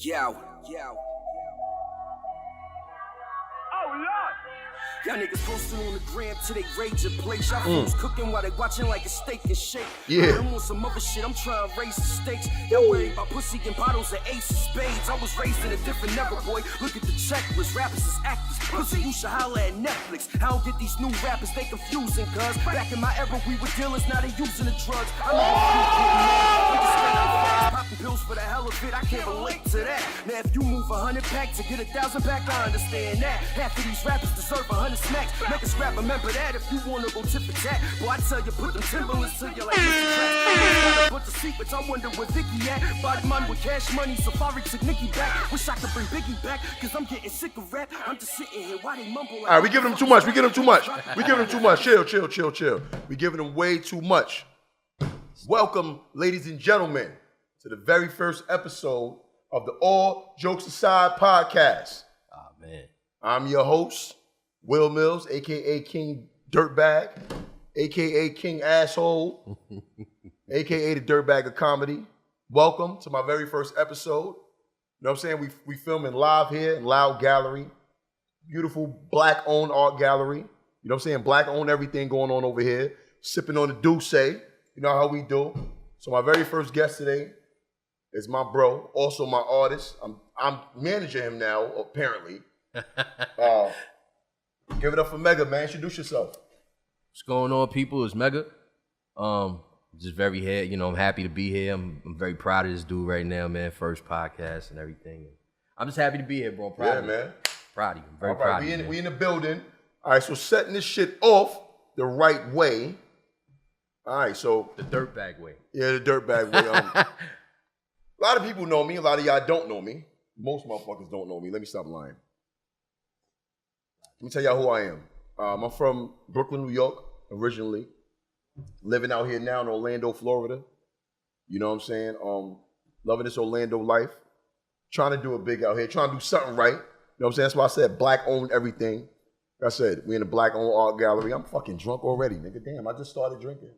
Yo. Oh, Lord. Y'all niggas posting on the gram till they rage and play. Y'all fools cooking while they watching like a steak and shake. Yeah. I'm on some other shit, I'm trying to raise the stakes. Y'all worry about pussy and bottles and ace of spades. I was raised in a different era, boy. Look at the checklist, rappers is actors. Pussy, you should holler at Netflix. I don't get these new rappers, they confusing, cuz. Back in my era, we were dealers, now they using the drugs. I mean, niggas straight out fast, popping pills for the hell of it. I can't relate to that. Now, if you move 100 pack to get 1,000 back, I understand that. Half of these rappers deserve 100 smacks. Make us rap, remember that if you wanna go tip for tat. Boy, I tell you, put them Timberlands to you like Mr. Track. Got a bunch of secrets, I wonder where Vicky at. Body man with cash money, Safari took Nicki back. Wish I could bring Biggie back, cause I'm getting sick of rap. I'm just sitting here, why they mumble like... All right, we giving them too much. We giving them too much. We giving them too much. Chill. We giving them way too much. Welcome, ladies and gentlemen, to the very first episode of the All Jokes Aside podcast. Oh, man. I'm your host, Wil Milz, a.k.a. King Dirtbag, a.k.a. King Asshole, a.k.a. the Dirtbag of Comedy. Welcome to my very first episode. You know what I'm saying? We filming live here in Loud Gallery. Beautiful black-owned art gallery. You know what I'm saying? Black-owned everything going on over here. Sipping on the Douce. You know how we do. So my very first guest today is my bro, also my artist. I'm managing him now, apparently. Give it up for Megga, man. Introduce yourself. What's going on, people? It's Megga. Just very happy, I'm happy to be here. I'm very proud of this dude right now, man. First podcast and everything. I'm just happy to be here, bro. Proud of you. Man. Proud of you. I'm very proud of you. We in the building. All right, so setting this shit off the right way. All right, so the dirtbag way. Yeah, the dirtbag way. A lot of people know me. A lot of y'all don't know me. Most motherfuckers don't know me. Let me stop lying. Let me tell y'all who I am. I'm from Brooklyn, New York, originally. Living out here now in Orlando, Florida. You know what I'm saying? Loving this Orlando life. Trying to do it big out here. Trying to do something right. You know what I'm saying? That's why I said black owned everything. Like I said, we in a black owned art gallery. I'm fucking drunk already, nigga. Damn, I just started drinking.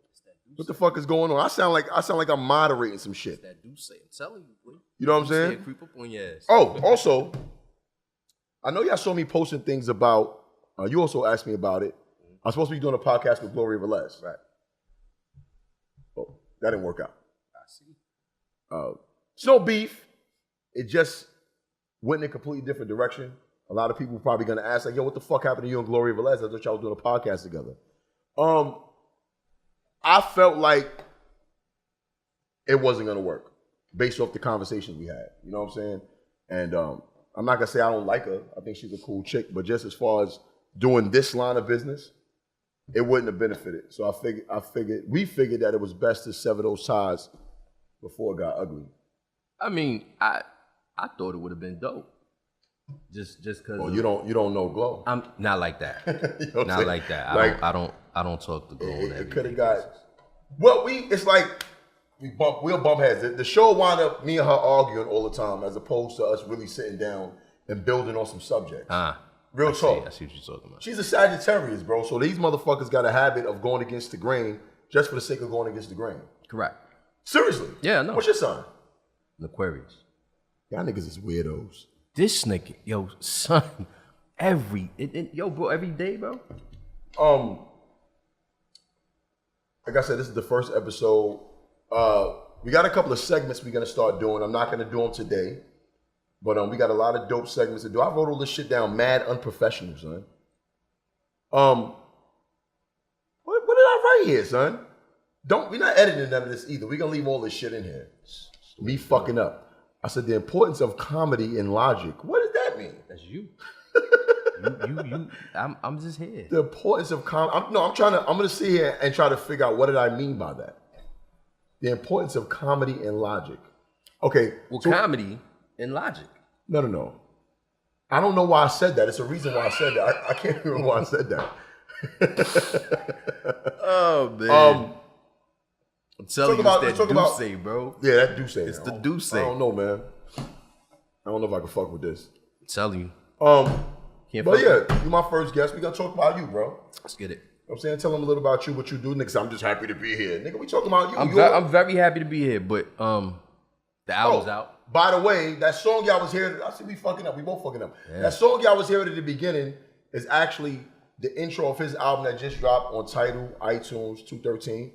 What the fuck is going on? I sound like I'm moderating some shit. It's that Douce. I'm telling you, boy. You know what I'm saying? Creep up on your ass. Oh, also, I know y'all saw me posting things about, you also asked me about it. I'm supposed to be doing a podcast with Gloria Velez. Right. Oh, that didn't work out. I see. It's no beef. It just went in a completely different direction. A lot of people probably gonna ask, like, yo, what the fuck happened to you and Gloria Velez? I thought y'all was doing a podcast together. I felt like it wasn't gonna work based off the conversations we had. You know what I'm saying? And I'm not gonna say I don't like her. I think she's a cool chick, but just as far as doing this line of business, it wouldn't have benefited. So we figured that it was best to sever those ties before it got ugly. I mean, I thought it would have been dope. Just because. Well, you don't know Glow. I'm not like that. You know not like that. I don't talk to Glow. It could have got. Well, it's like we'll bump heads. The show wound up me and her arguing all the time, as opposed to us really sitting down and building on some subjects. Real talk. I see what you're talking about. She's a Sagittarius, bro. So these motherfuckers got a habit of going against the grain just for the sake of going against the grain. Correct. Seriously. Yeah, no. What's your sign? An Aquarius. Y'all niggas is weirdos. This nigga, yo, son, every day, bro. Like I said, this is the first episode. We got a couple of segments we're gonna start doing. I'm not gonna do them today, but we got a lot of dope segments to do. I wrote all this shit down, mad unprofessional, son. What did I write here, son? We're not editing none of this either. We're gonna leave all this shit in here. Me fucking up. I said the importance of comedy and logic. What does that mean? That's you. I'm just here. The importance of comedy. I'm gonna sit here and try to figure out what did I mean by that. The importance of comedy and logic. Okay. Well, so, comedy and logic. No. I don't know why I said that. It's a reason why I said that. I can't remember why I said that. Oh man. I'm telling you, it's that Douce, bro. Yeah, that Douce. It's the Douce. I don't know, man. I don't know if I can fuck with this. I'm telling you. But yeah, you my first guest. We gonna talk about you, bro. Let's get it. You know what I'm saying? Tell them a little about you, what you do. Niggas, I'm just happy to be here. Nigga, we talking about you. I'm very happy to be here, but The album's out. By the way, that song y'all was hearing, I see we fucking up. We both fucking up. Yeah. That song y'all was hearing at the beginning is actually the intro of his album that just dropped on Tidal, iTunes, 213.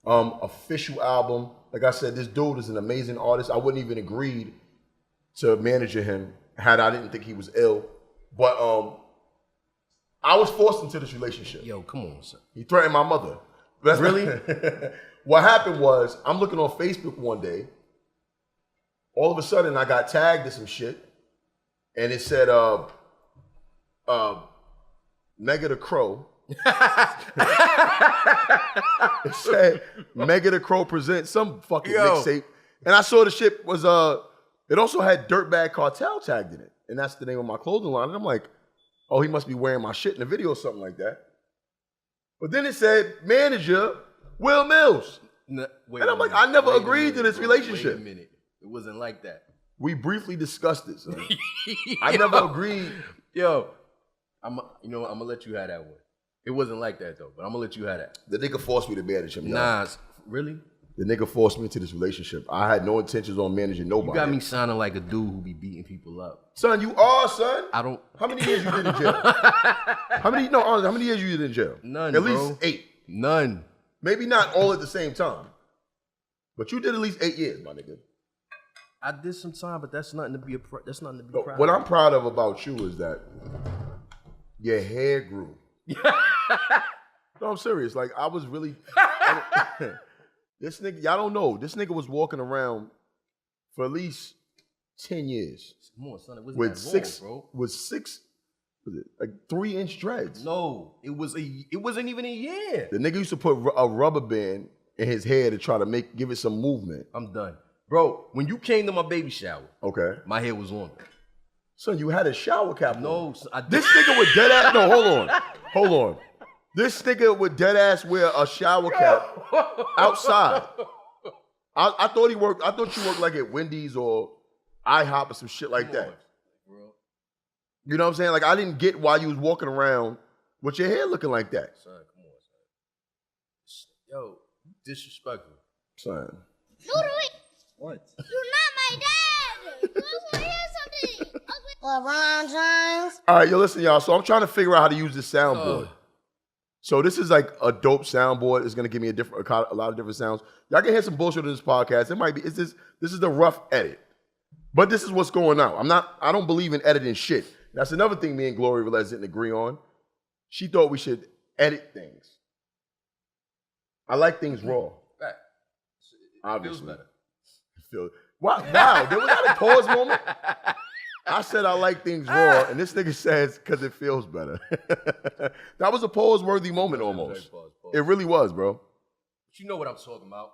Official album. Like I said, this dude is an amazing artist. I wouldn't even agreed to manage him had I didn't think he was ill. But I was forced into this relationship. Yo, come on, sir. He threatened my mother. Really? What happened was, I'm looking on Facebook one day. All of a sudden, I got tagged in some shit. And it said, Megga the Crow. It said, Megga the Crow presents some fucking mixtape. And I saw the shit was, it also had Dirtbag Cartel tagged in it. And that's the name of my clothing line. And I'm like, oh, he must be wearing my shit in the video or something like that. But then it said, manager, Wil Milz. No, and I'm like, I never agreed to this relationship. Wait a minute. It wasn't like that. We briefly discussed it, son. I never agreed. Yo, I'm gonna let you have that one. It wasn't like that though, but I'm gonna let you have that. The nigga forced me to manage him. Nah, really? The nigga forced me into this relationship. I had no intentions on managing nobody. You got me sounding like a dude who be beating people up. Son, you are, son. I don't. How many years you did in jail? How many years you did in jail? None, At bro. least 8. None. Maybe not all at the same time. But you did at least 8 years, my nigga. I did some time, but that's nothing to be proud of. What I'm proud of about you is that your hair grew. No, I'm serious. Like, I was really... This nigga, y'all don't know. This nigga was walking around for at least 10 years. More, son. It wasn't with that long, bro. With 6, like 3-inch dreads. No, it wasn't even a year. The nigga used to put a rubber band in his hair to try to give it some movement. I'm done. Bro, when you came to my baby shower, okay, my hair was on. Son, you had a shower cap on. No, this nigga with dead ass. No, hold on. This nigga with dead ass wear a shower cap outside. I thought he worked. I thought you worked like at Wendy's or IHOP or some shit like that. Bro. You know what I'm saying? Like, I didn't get why you was walking around with your hair looking like that. Son, come on, son. Yo, disrespectful. Son. What? You're not my dad! You also hear something! LeBron James. All right, yo, listen, y'all. So I'm trying to figure out how to use this soundboard. So this is like a dope soundboard. It's gonna give me a lot of different sounds. Y'all can hear some bullshit in this podcast. It might be. This is the rough edit, but this is what's going on. I don't believe in editing shit. That's another thing me and Glory Velez didn't agree on. She thought we should edit things. I like things raw. Right. Obviously. Feels better. Wow, was that a pause moment? I said I like things raw, and this nigga says because it feels better. That was a pause-worthy moment almost. Pause. It really was, bro. But you know what I'm talking about.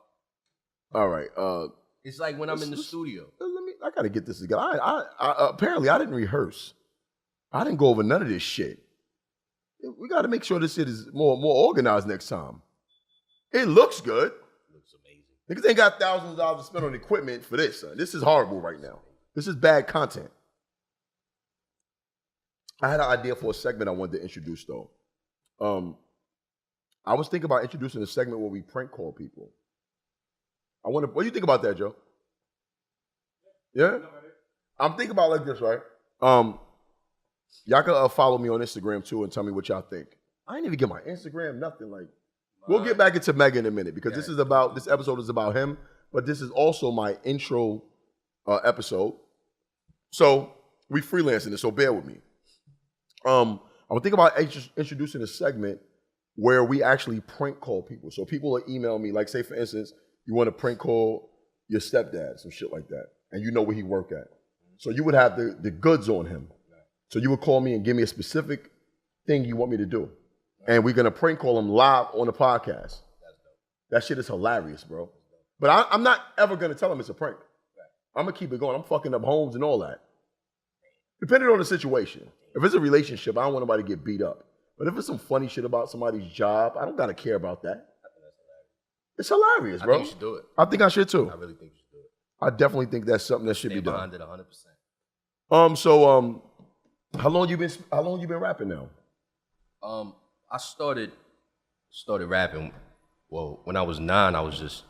All right. It's like when I'm in the studio. I gotta get this together. I apparently I didn't rehearse. I didn't go over none of this shit. We got to make sure this shit is more organized next time. It looks good. Niggas ain't got thousands of dollars to spend on equipment for this, son. This is horrible right now. This is bad content. I had an idea for a segment I wanted to introduce, though. I was thinking about introducing a segment where we prank call people. What do you think about that, Joe? Yeah? I'm thinking about it like this, right? Y'all can follow me on Instagram, too, and tell me what y'all think. I ain't even get my Instagram, nothing like... We'll get back into Megga in a minute because this episode is about him, but this is also my intro episode. So we freelancing this, so bear with me. I'm thinking about introducing a segment where we actually prank call people. So people will email me, like say for instance, you want to prank call your stepdad, some shit like that, and you know where he work at. So you would have the goods on him. So you would call me and give me a specific thing you want me to do. And we're going to prank call him live on the podcast. That shit is hilarious, bro. But I'm not ever going to tell him it's a prank. I'm going to keep it going. I'm fucking up homes and all that. Depending on the situation. If it's a relationship, I don't want nobody to get beat up. But if it's some funny shit about somebody's job, I don't got to care about that. It's hilarious, bro. I think you should do it. I think I should, too. I really think you should do it. I definitely think that's something that should be done. Behind it 100%. So how long you been rapping now? I started rapping. Well, when I was 9, I was just,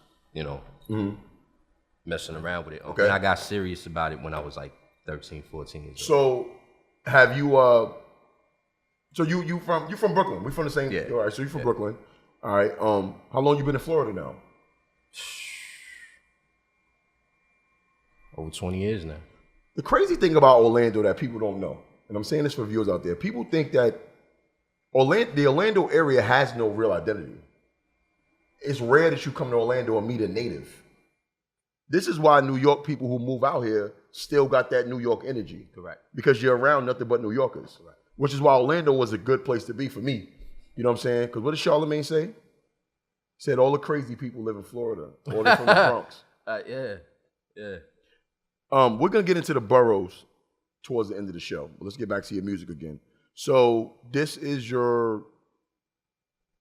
messing around with it. Okay. And I got serious about it when I was like 13, 14 years old. So have you so you from Brooklyn? We from the same. Yeah. All right, so you from Brooklyn. All right. How long you been in Florida now? Over 20 years now. The crazy thing about Orlando that people don't know, and I'm saying this for viewers out there, people think that the Orlando area has no real identity. It's rare that you come to Orlando and meet a native. This is why New York people who move out here still got that New York energy. Correct. Because you're around nothing but New Yorkers. Correct. Which is why Orlando was a good place to be for me. You know what I'm saying? Because what did Charlamagne say? He said all the crazy people live in Florida. Or they're from the Bronx. Yeah. We're going to get into the boroughs towards the end of the show. But let's get back to your music again. So this is your...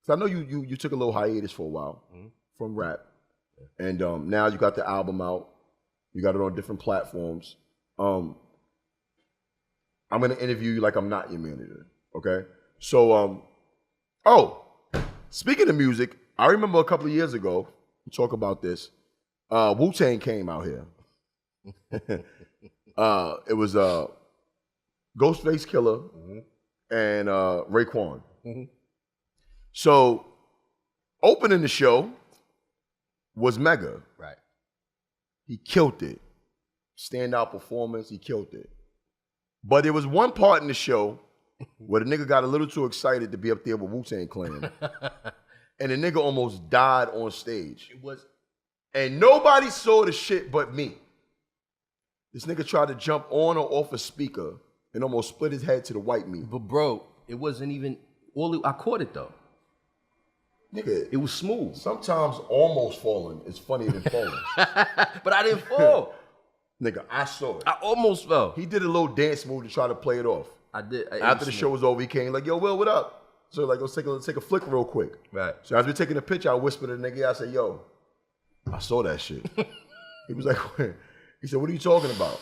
So I know you took a little hiatus for a while from rap. And now you got the album out. You got it on different platforms. I'm going to interview you like I'm not your manager, okay? So, speaking of music, I remember a couple of years ago, we talk about this, Wu-Tang came out here. It was Ghostface Killer and Raekwon. So, opening the show was Megga. Right. He killed it. Standout performance, he killed it. But there was one part in the show where the nigga got a little too excited to be up there with Wu-Tang Clan. And the nigga almost died on stage. And nobody saw the shit but me. This nigga tried to jump on or off a speaker and almost split his head to the white meat. But bro, it wasn't even, I caught it though. Nigga, it was smooth. Sometimes almost falling is funnier than falling. But I didn't fall. Nigga, I saw it. I almost fell. He did a little dance move to try to play it off. I did. After the show was over, he came like, yo, Will, what up? So like, let's take a flick real quick. Right. So as we're taking a picture, I whispered to the nigga, I said, yo, I saw that shit. He was like, he said, what are you talking about?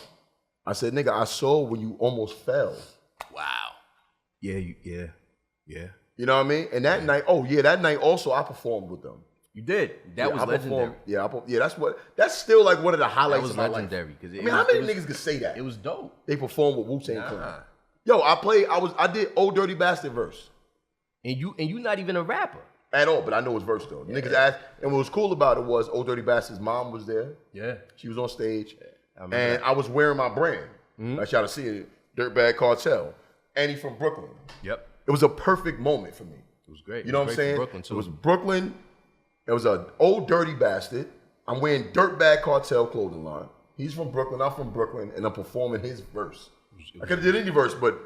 I said, nigga, I saw when you almost fell. Wow. Yeah. You know what I mean? And that night, that night also I performed with them. You did. That was legendary. That's still like one of the highlights of my life. That was legendary. I mean, how many niggas could say that? It was dope. They performed with Wu-Tang Clan. Yo, I did Old Dirty Bastard verse. And you not even a rapper. At all, but I know his verse though. Niggas asked, and what was cool about it was Old Dirty Bastard's mom was there. Yeah. She was on stage. Yeah, and I was wearing my brand. Like y'all to see it, Dirtbag Cartel. And he from Brooklyn. Yep. It was a perfect moment for me. It was great. You know what I'm saying? Brooklyn too. It was Brooklyn. It was an Old Dirty Bastard. I'm wearing Dirtbag Cartel clothing line. He's from Brooklyn. I'm from Brooklyn, and I'm performing his verse. I could have did any verse, but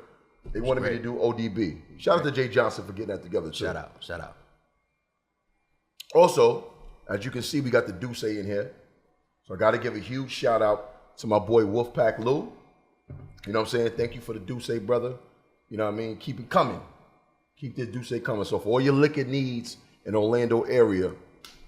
they wanted me to do ODB. Shout out to Jay Johnson for getting that together too. Shout out. Also, as you can see, we got the Duce in here. So I got to give a huge shout out to my boy Wolfpack Lou. You know what I'm saying? Thank you for the Duce, brother. You know what I mean? Keep it coming. Keep this Duce coming. So for all your liquor needs in Orlando area,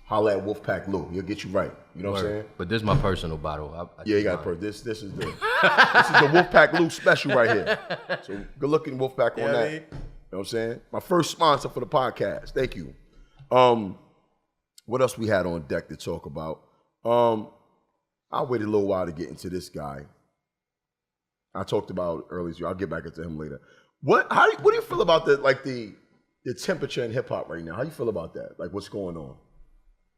holla at Wolfpack Lou. He'll get you right. You know what I'm saying? But this is my personal bottle. Yeah, you got this is the Wolfpack Lou special right here. So good looking Wolfpack on that. You know what I'm saying? My first sponsor for the podcast. Thank you. What else we had on deck to talk about? I waited a little while to get into this guy. I talked about it earlier. I'll get back into him later. What do you feel about the temperature in hip hop right now? How you feel about that? Like what's going on?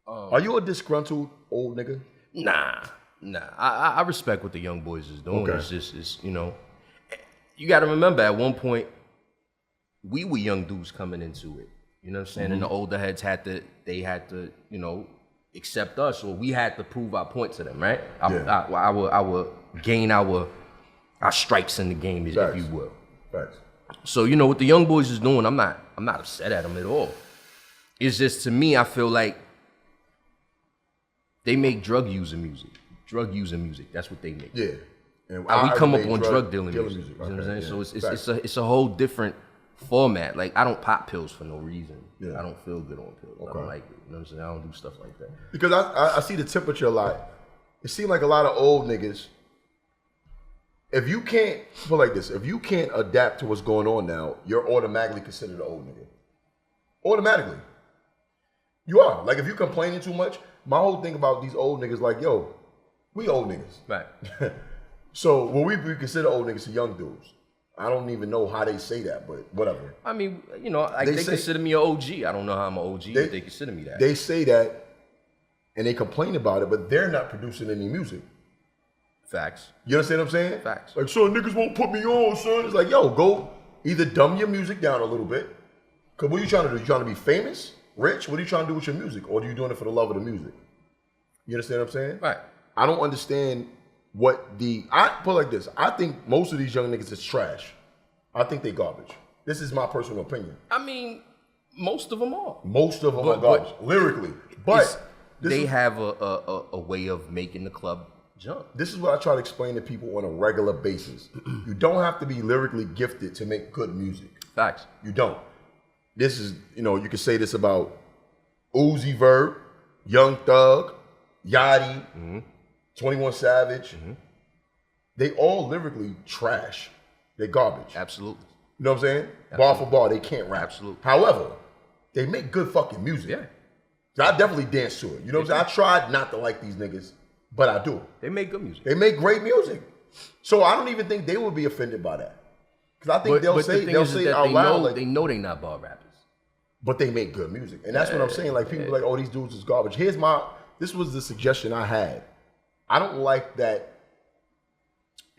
Are you a disgruntled old nigga? Nah. I respect what the young boys is doing. Okay. It's you know, you got to remember at one point we were young dudes coming into it. You know what I'm saying? And the older heads had to, you know, accept us, or we had to prove our point to them, right? I would gain our stripes in the game, if you will. Facts. So, you know, what the young boys is doing, I'm not upset at them at all. It's just, to me, I feel like they make drug using music. That's what they make. Yeah. And we come up on drug dealing music. You know what I'm saying? Yeah. So it's a whole different format. Like, I don't pop pills for no reason. Yeah. I don't feel good on pills. I don't like it. You know what I'm saying? I don't do stuff like that. Because I see the temperature a lot. It seems like a lot of old niggas, if you can't, put like this, if you can't adapt to what's going on now, you're automatically considered an old nigga. Automatically. You are. Like, if you're complaining too much, my whole thing about these old niggas, like, yo, We old niggas. Right. So when we consider old niggas to young dudes. I don't even know how they say that, but whatever. I mean, you know, like they consider me an OG. I don't know how I'm an OG, but they consider me that. They say that, and they complain about it, but they're not producing any music. Facts. You understand what I'm saying? Facts. Like, son, niggas won't put me on, son. It's like, yo, go either dumb your music down a little bit. Because what are you trying to do? You trying to be famous, rich? What are you trying to do with your music? Or are you doing it for the love of the music? You understand what I'm saying? Right. I don't understand I put it like this. I think most of these young niggas is trash. I think they garbage. This is my personal opinion. I mean, most of them are. Most of them are garbage, lyrically. But they have a way of making the club jump. This is what I try to explain to people on a regular basis. You don't have to be lyrically gifted to make good music. Facts. You don't. This is, you can say this about Uzi Vert, Young Thug, Yachty, 21 Savage. They all lyrically trash. They're garbage. Absolutely. You know what I'm saying? Absolutely. Bar for bar, they can't rap. Absolutely. However, they make good fucking music. Yeah. So I definitely dance to it. You know what I'm saying? I tried not to like these niggas, but I do. They make good music. They make great music. So I don't even think they would be offended by that. Because I think they'll say out loud. They know they're not bar rappers. But they make good music. And that's what I'm saying. Like, people are like, oh, these dudes is garbage. This was the suggestion I had. I don't like that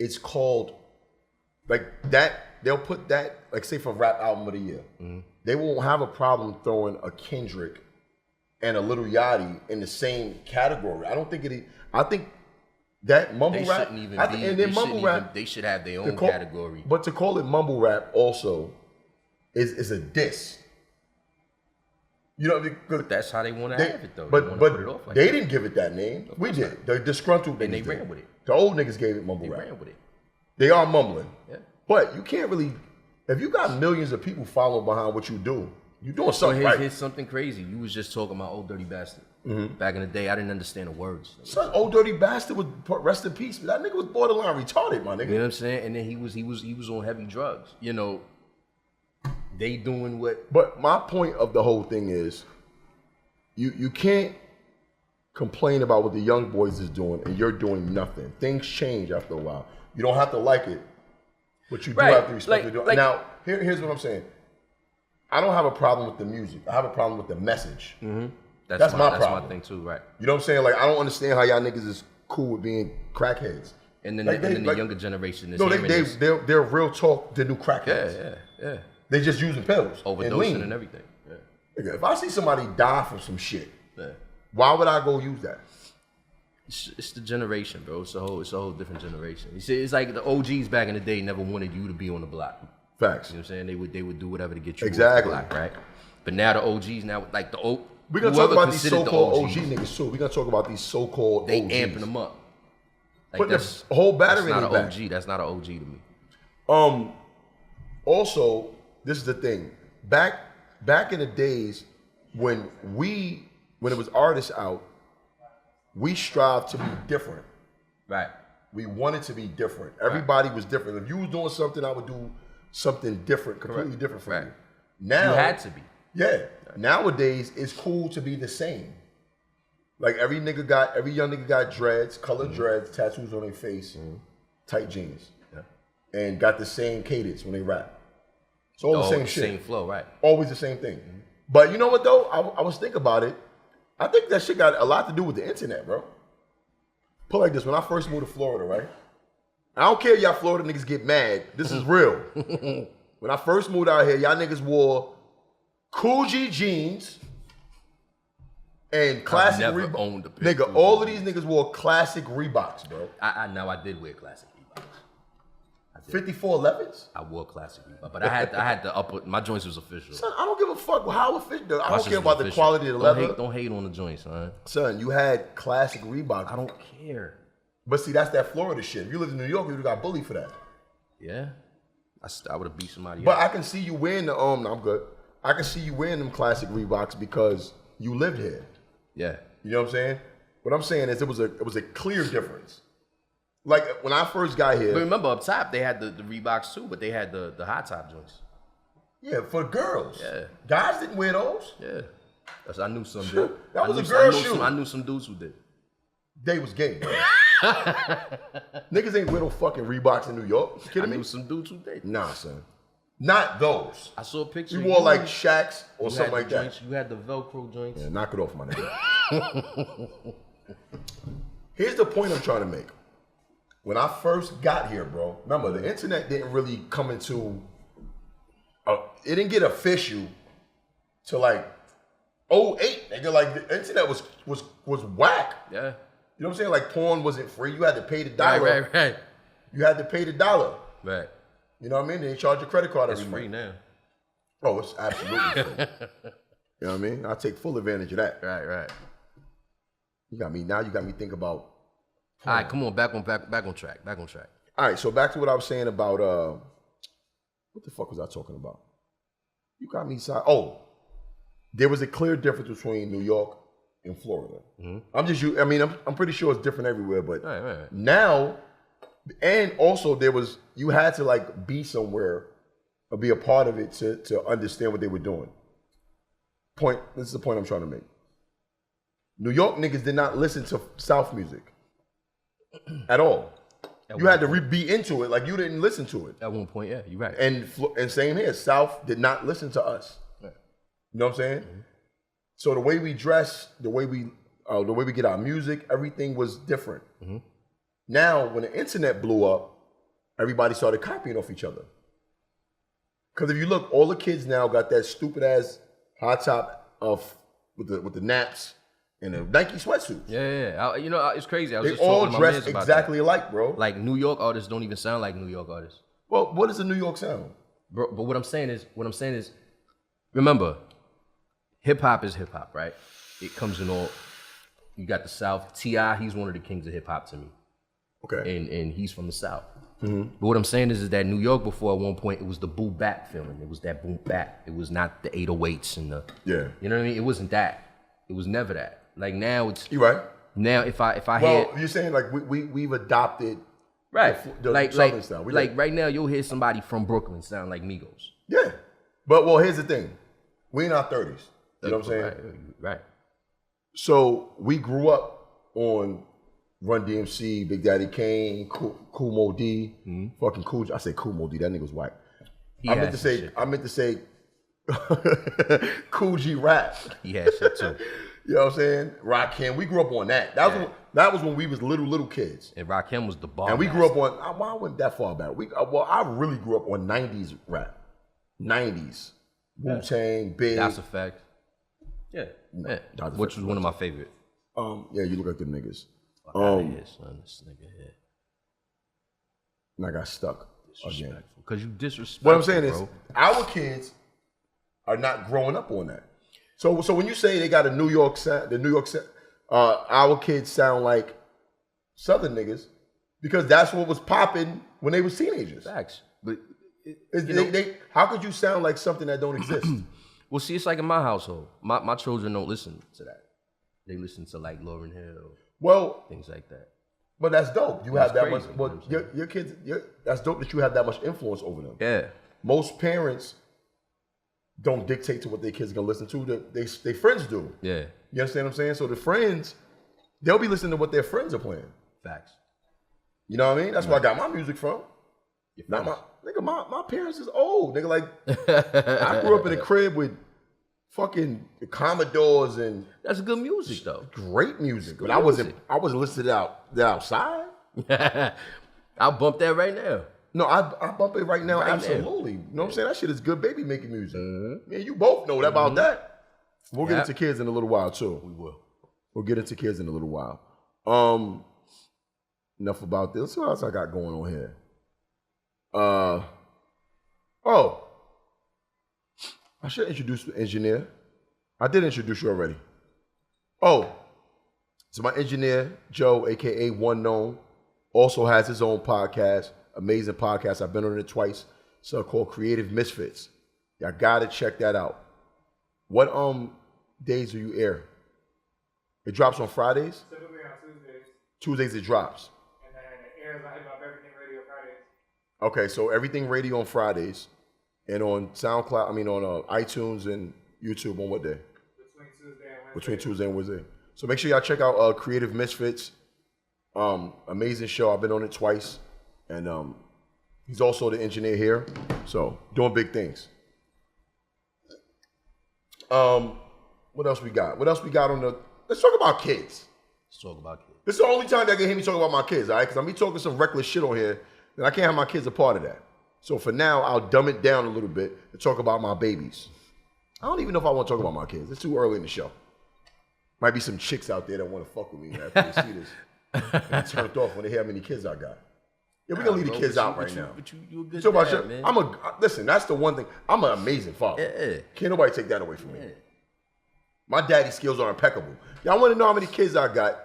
it's called, like, that, they'll put that, like, say for rap album of the year. They won't have a problem throwing a Kendrick and a Lil Yachty in the same category. I think that mumble rap, they should have their own category. But to call it mumble rap also is a diss. You know, but that's how they want to have it, though. But put it off like they didn't give it that name. We did. The disgruntled niggas and they ran with it. The old niggas gave it mumble rap. They ran with it. They are mumbling. Yeah. But you can't really, if you got millions of people following behind what you do, you're doing something right. Here's something crazy. You was just talking about Old Dirty Bastard. Back in the day, I didn't understand the words. Son, Old Dirty Bastard was, rest in peace. That nigga was borderline retarded, my nigga. You know what I'm saying? And then he was on heavy drugs. You know, they doing what. But my point of the whole thing is, you can't complain about what the young boys is doing and you're doing nothing. Things change after a while. You don't have to like it, but you do have to respect what they're doing. Now, here's what I'm saying. I don't have a problem with the music. I have a problem with the message. That's my problem. That's my thing too, right? You know what I'm saying? Like, I don't understand how y'all niggas is cool with being crackheads. And then, the younger generation is they're real talk, the new crackheads. Yeah. They just using pills. Overdosing and everything. Yeah. If I see somebody die from some shit, why would I go use that? It's the generation, bro. It's a whole different generation. You see, it's like the OGs back in the day never wanted you to be on the block. Facts. You know what I'm saying? They would do whatever to get you exactly off the block, right? But now the OGs like the old. We're gonna talk about these so-called OG niggas too. We're gonna talk about these so-called they OGs. amping them up. Like putting the whole battery in the back. OG. That's not an OG to me. Also, this is the thing. Back in the days when it was artists out, we strived to be different. Right. We wanted to be different. Everybody was different. If you was doing something, I would do something different, completely different from you. Now you had to be. Yeah. Nowadays, it's cool to be the same. Like every young nigga got dreads, colored dreads, tattoos on their face, tight jeans, and got the same cadence when they rap. It's all the same shit. Same flow, right? Always the same thing. But you know what though? I was thinking about it. I think that shit got a lot to do with the internet, bro. Put like this: when I first moved to Florida, right? I don't care if y'all Florida niggas get mad. This is real. When I first moved out here, y'all niggas wore Cool G jeans and classic Reeboks. Nigga, all of these niggas wore classic Reeboks, bro. I did wear classic Reeboks. 5411s? I wore classic Reeboks, but I had the upper. My joints was official. Son, I don't give a fuck how official. I don't care about the quality of the leather. Don't hate on the joints, son. Son, you had classic Reeboks. I don't care. But see, that's that Florida shit. If you lived in New York, you would have got bullied for that. Yeah, I would have beat somebody. But I can see you wearing the no, I'm good. I can see you wearing them classic Reeboks because you lived here. Yeah. You know what I'm saying? What I'm saying is it was a clear difference. Like when I first got here. But remember up top they had the Reeboks too, but they had the high top joints. Yeah, for girls. Yeah. Guys didn't wear those. Yeah. I knew some did. That was a girl shoe. I knew some dudes who did. They was gay, bro. Niggas ain't wear no fucking Reeboks in New York. You kidding me? knew some dudes who did. Nah, son. Not those. I saw a picture. You wore like Shaqs or something like that. Joints, you had the Velcro joints. Yeah, knock it off, my nigga. Here's the point I'm trying to make. When I first got here, bro, remember the internet didn't really come into. It didn't get official till like 08. Nigga, like the internet was whack. Yeah. You know what I'm saying? Like porn wasn't free. You had to pay the dollar. Right. You had to pay the dollar. Right. You know what I mean? They charge your credit card It's every free month. now. Oh, it's absolutely free. You know what I mean? I take full advantage of that. Right. You got me think about. All right, come on, back on track. All right, so back to what I was saying about what the fuck was I talking about? You got me side. Oh, there was a clear difference between New York and Florida. Mm-hmm. I'm pretty sure it's different everywhere, but right. Now, and also you had to like be somewhere or be a part of it to understand what they were doing. This is the point I'm trying to make. New York niggas did not listen to South music at all. You had to be into it, like you didn't listen to it. At one point, yeah, you're right. And same here, South did not listen to us. Right. You know what I'm saying? Mm-hmm. So the way we dress, the way we get our music, everything was different. Mm-hmm. Now, when the internet blew up, everybody started copying off each other. Because if you look, all the kids now got that stupid ass high top with the naps and the Nike sweatsuits. Yeah. It's crazy. They all dress exactly alike, bro. Like New York artists don't even sound like New York artists. Well, what is a New York sound? Bro, but what I'm saying is, remember, hip hop is hip hop, right? It comes in all. You got the South. T.I., he's one of the kings of hip hop to me. Okay. And he's from the South. Mm-hmm. But what I'm saying is that New York before at one point it was the boom bap feeling. It was that boom bap. It was not the 808s and the. Yeah. You know what I mean? It wasn't that. It was never that. Like now it's. You're right. Now if I well, you're saying like we've adopted. Right. The Southern style. Right now you'll hear somebody from Brooklyn sound like Migos. Yeah. But here's the thing. We in our 30s. You know what I'm saying? Right. So we grew up on Run DMC, Big Daddy Kane, Kool Mo D, fucking Cool. I say Kool Mo D. That nigga's white. I meant to say Cool G Rap. He had shit too. You know what I'm saying? Rakim. We grew up on that. That was when we was little kids. And Rakim was the bar. And we grew up on. Well, I went that far back. I really grew up on 90s rap. 90s. Wu-Tang, Big. That's a fact. Yeah. Which was one of my favorite. Yeah, you look like them niggas. This nigga here. And I got stuck again. Because you disrespect. What I'm saying is, our kids are not growing up on that. So when you say they got a New York sound, our kids sound like Southern niggas because that's what was popping when they was teenagers. Facts. But how could you sound like something that don't exist? Well, see, it's like in my household. My children don't listen to that. They listen to like Lauryn Hill. Well, things like that. But that's dope. You have that much. Well, your kids. That's dope that you have that much influence over them. Yeah. Most parents don't dictate to what their kids are gonna listen to. They friends do. Yeah. You understand what I'm saying? So the friends, they'll be listening to what their friends are playing. Facts. You know what I mean? That's where I got my music from. Not my parents is old. Nigga, like I grew up in a crib with fucking the Commodores and that's good music though. Great music. But I wasn't listening to that outside. I'll bump that right now. No, I bump it right now, absolutely. You know what I'm saying? That shit is good baby making music. Mm-hmm. Man, you both know about that. We'll get into kids in a little while too. We will. We'll get into kids in a little while. Enough about this. What else I got going on here? I should introduce the engineer. I did introduce you already. So my engineer, Joe, aka One Known, also has his own podcast. Amazing podcast. I've been on it twice. It's called Creative Misfits. Y'all gotta check that out. What days do you air? It drops on Fridays? Typically on Tuesdays. Tuesdays it drops. And then it airs on Hip Hop Everything Radio Fridays. Okay, so Everything Radio on Fridays. And on SoundCloud, on iTunes and YouTube on what day? Between Tuesday and Wednesday. Between Tuesday and Wednesday. So make sure y'all check out Creative Misfits. Amazing show. I've been on it twice. And he's also the engineer here. So, doing big things. What else we got? What else we got on the... Let's talk about kids. Let's talk about kids. This is the only time that can hear me talk about my kids, all right? Because I'm be talking some reckless shit on here, and I can't have my kids a part of that. So for now, I'll dumb it down a little bit and talk about my babies. I don't even know if I want to talk about my kids. It's too early in the show. Might be some chicks out there that want to fuck with me after they see this. And turned off when they hear how many kids I got. Yeah, we're going to leave the kids out right now. But you a good so dad, man. Listen, that's the one thing. I'm an amazing father. Yeah. Can't nobody take that away from me. My daddy skills are impeccable. Y'all want to know how many kids I got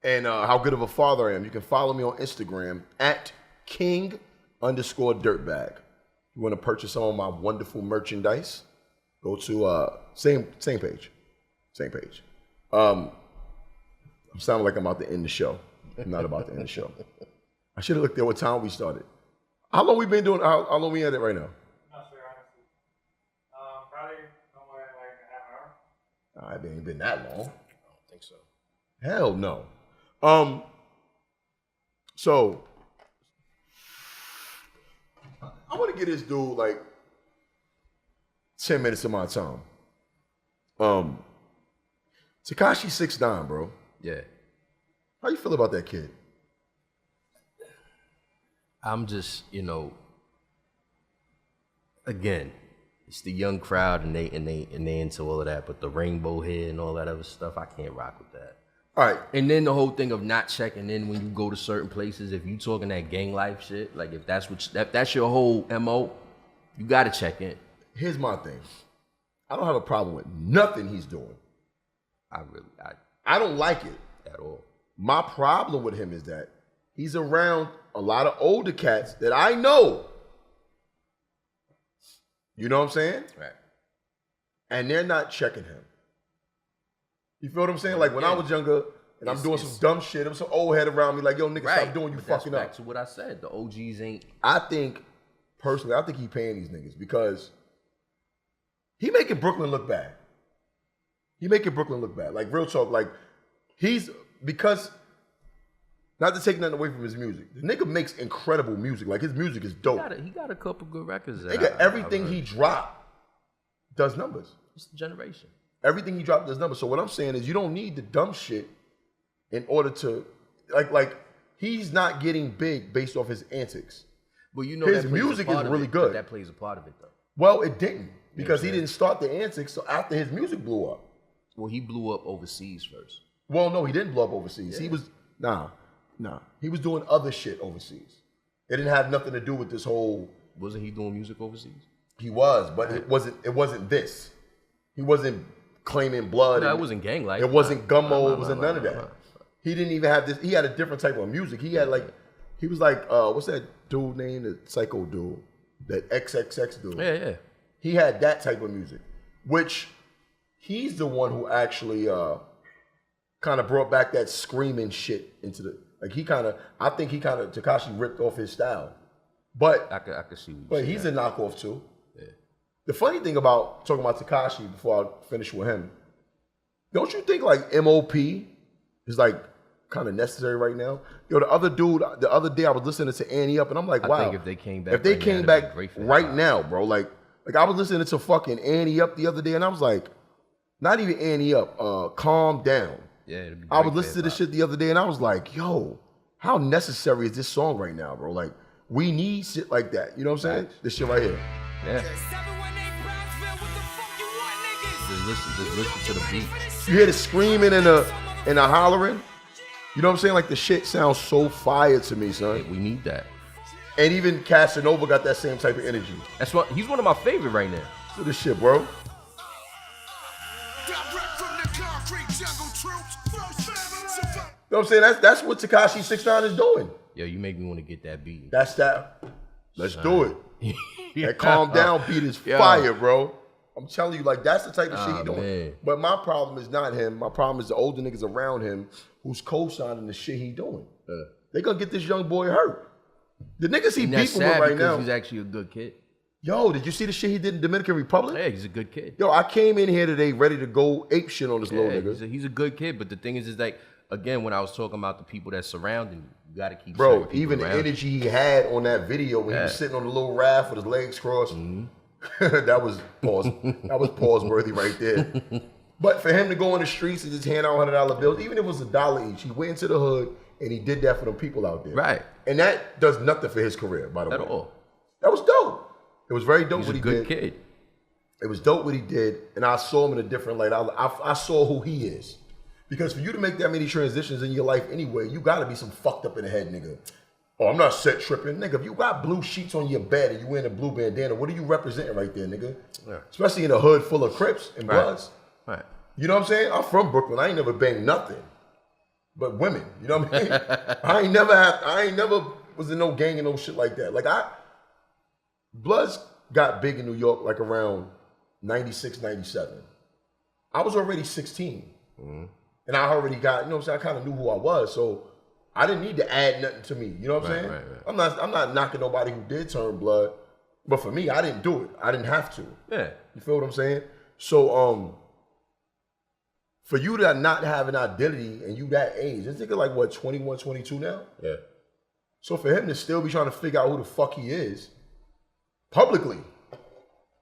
and how good of a father I am? You can follow me on Instagram at king_dirtbag. You want to purchase some of my wonderful merchandise? Go to same page. Same page. I'm sounding like I'm about to end the show. I'm not about to end the show. I should have looked at what time we started. How long we been doing? How long we at it right now? Not sure, honestly. Probably no more than like a half hour. It ain't been that long. I don't think so. Hell no. So I want to give this dude like 10 minutes of my time. Tekashi 6ix9ine, bro. Yeah. How you feel about that kid? I'm just, again, it's the young crowd and they into all of that, but the rainbow hair and all that other stuff, I can't rock with that. All right. And then the whole thing of not checking in when you go to certain places, if you talking that gang life shit, like if that's that's your whole MO, you gotta check in. Here's my thing. I don't have a problem with nothing he's doing. I don't like it at all. My problem with him is that he's around a lot of older cats that I know. You know what I'm saying? Right. And they're not checking him. You feel what I'm saying? Like when I was younger and I'm doing some dumb shit, there was some old head around me like, yo, nigga, stop doing, you fucking up. Back to what I said. The OGs ain't. I think, personally, he paying these niggas because he making Brooklyn look bad. Like, real talk, like, because, not to take nothing away from his music, the nigga makes incredible music. Like, his music is dope. He got a couple good records. Everything he dropped does numbers. It's the generation. Everything he dropped does numbers. So what I'm saying is you don't need the dumb shit in order to, like he's not getting big based off his antics. Well, his music is really good. That plays a part of it, though. Well, it didn't because he didn't start the antics so after his music blew up. Well, he blew up overseas first. Well, no, he didn't blow up overseas. Yeah. He was, he was doing other shit overseas. It didn't have nothing to do with this whole. Wasn't he doing music overseas? He was, but it wasn't this. He wasn't claiming blood. No, it wasn't gang life. It wasn't gummo. It wasn't none of that. He didn't even have this. He had a different type of music. He had he was like, what's that dude name? The psycho dude, that XXX dude. Yeah. He had that type of music, which he's the one who actually kind of brought back that screaming shit into the. I think Tekashi ripped off his style, but I could see. But he's a knockoff too. Yeah. The funny thing about talking about Tekashi before I finish with him, don't you think like MOP is like kind of necessary right now? Yo, the other day I was listening to Annie Up and I'm like, wow. I think if they came back right now, bro, like I was listening to fucking Annie Up the other day and I was like, not even Annie Up, Calm Down. Yeah, I was listening to this shit the other day and I was like, yo, how necessary is this song right now, bro? Like, we need shit like that. You know what I'm saying? This shit right here. Yeah. Just listen to the beat. You hear the screaming and the hollering? You know what I'm saying? Like, the shit sounds so fire to me, son. Yeah, we need that. And even Casanova got that same type of energy. That's what he's one of my favorite right now. So this shit, bro. You know what I'm saying? That's what Tekashi 6ix9ine is doing. Yo, you make me want to get that beat. That's that. Let's do it. That Calm Down beat is fire, bro. I'm telling you, like, that's the type of shit he doing. Man. But my problem is not him. My problem is the older niggas around him who's co-signing the shit he doing. They gonna get this young boy hurt. The niggas he beefing with right now. He's actually a good kid. Yo, did you see the shit he did in Dominican Republic? Yeah, he's a good kid. Yo, I came in here today ready to go ape shit on this little nigga. He's a good kid, but the thing is like, again, when I was talking about the people that surrounding you got to keep. Bro, even the energy he had on that video when he was sitting on the little raft with his legs crossed, that was pause worthy right there. But for him to go in the streets and just hand out $100 bills, even if it was $1 each, he went into the hood and he did that for the people out there. Right. And that does nothing for his career, by the way. At all. That was dope. It was very dope He's what he a good did. kid. It was dope what he did, and I saw him in a different light. I saw who he is. Because for you to make that many transitions in your life anyway, you gotta be some fucked up in the head, nigga. Oh, I'm not set tripping. Nigga, if you got blue sheets on your bed and you wearing a blue bandana, what are you representing right there, nigga? Yeah. Especially in a hood full of Crips and Bloods. Right. You know what I'm saying? I'm from Brooklyn. I ain't never banged nothing but women. You know what I mean? I ain't never was in no gang and no shit like that. Like Bloods got big in New York like around 96, 97. I was already 16. And I already got, you know what I'm saying? I kind of knew who I was. So I didn't need to add nothing to me. You know what I'm saying? Right. I'm not knocking nobody who did turn blood. But for me, I didn't do it. I didn't have to. Yeah. You feel what I'm saying? So for you to not have an identity and you that age, this nigga like what, 21, 22 now? Yeah. So for him to still be trying to figure out who the fuck he is publicly,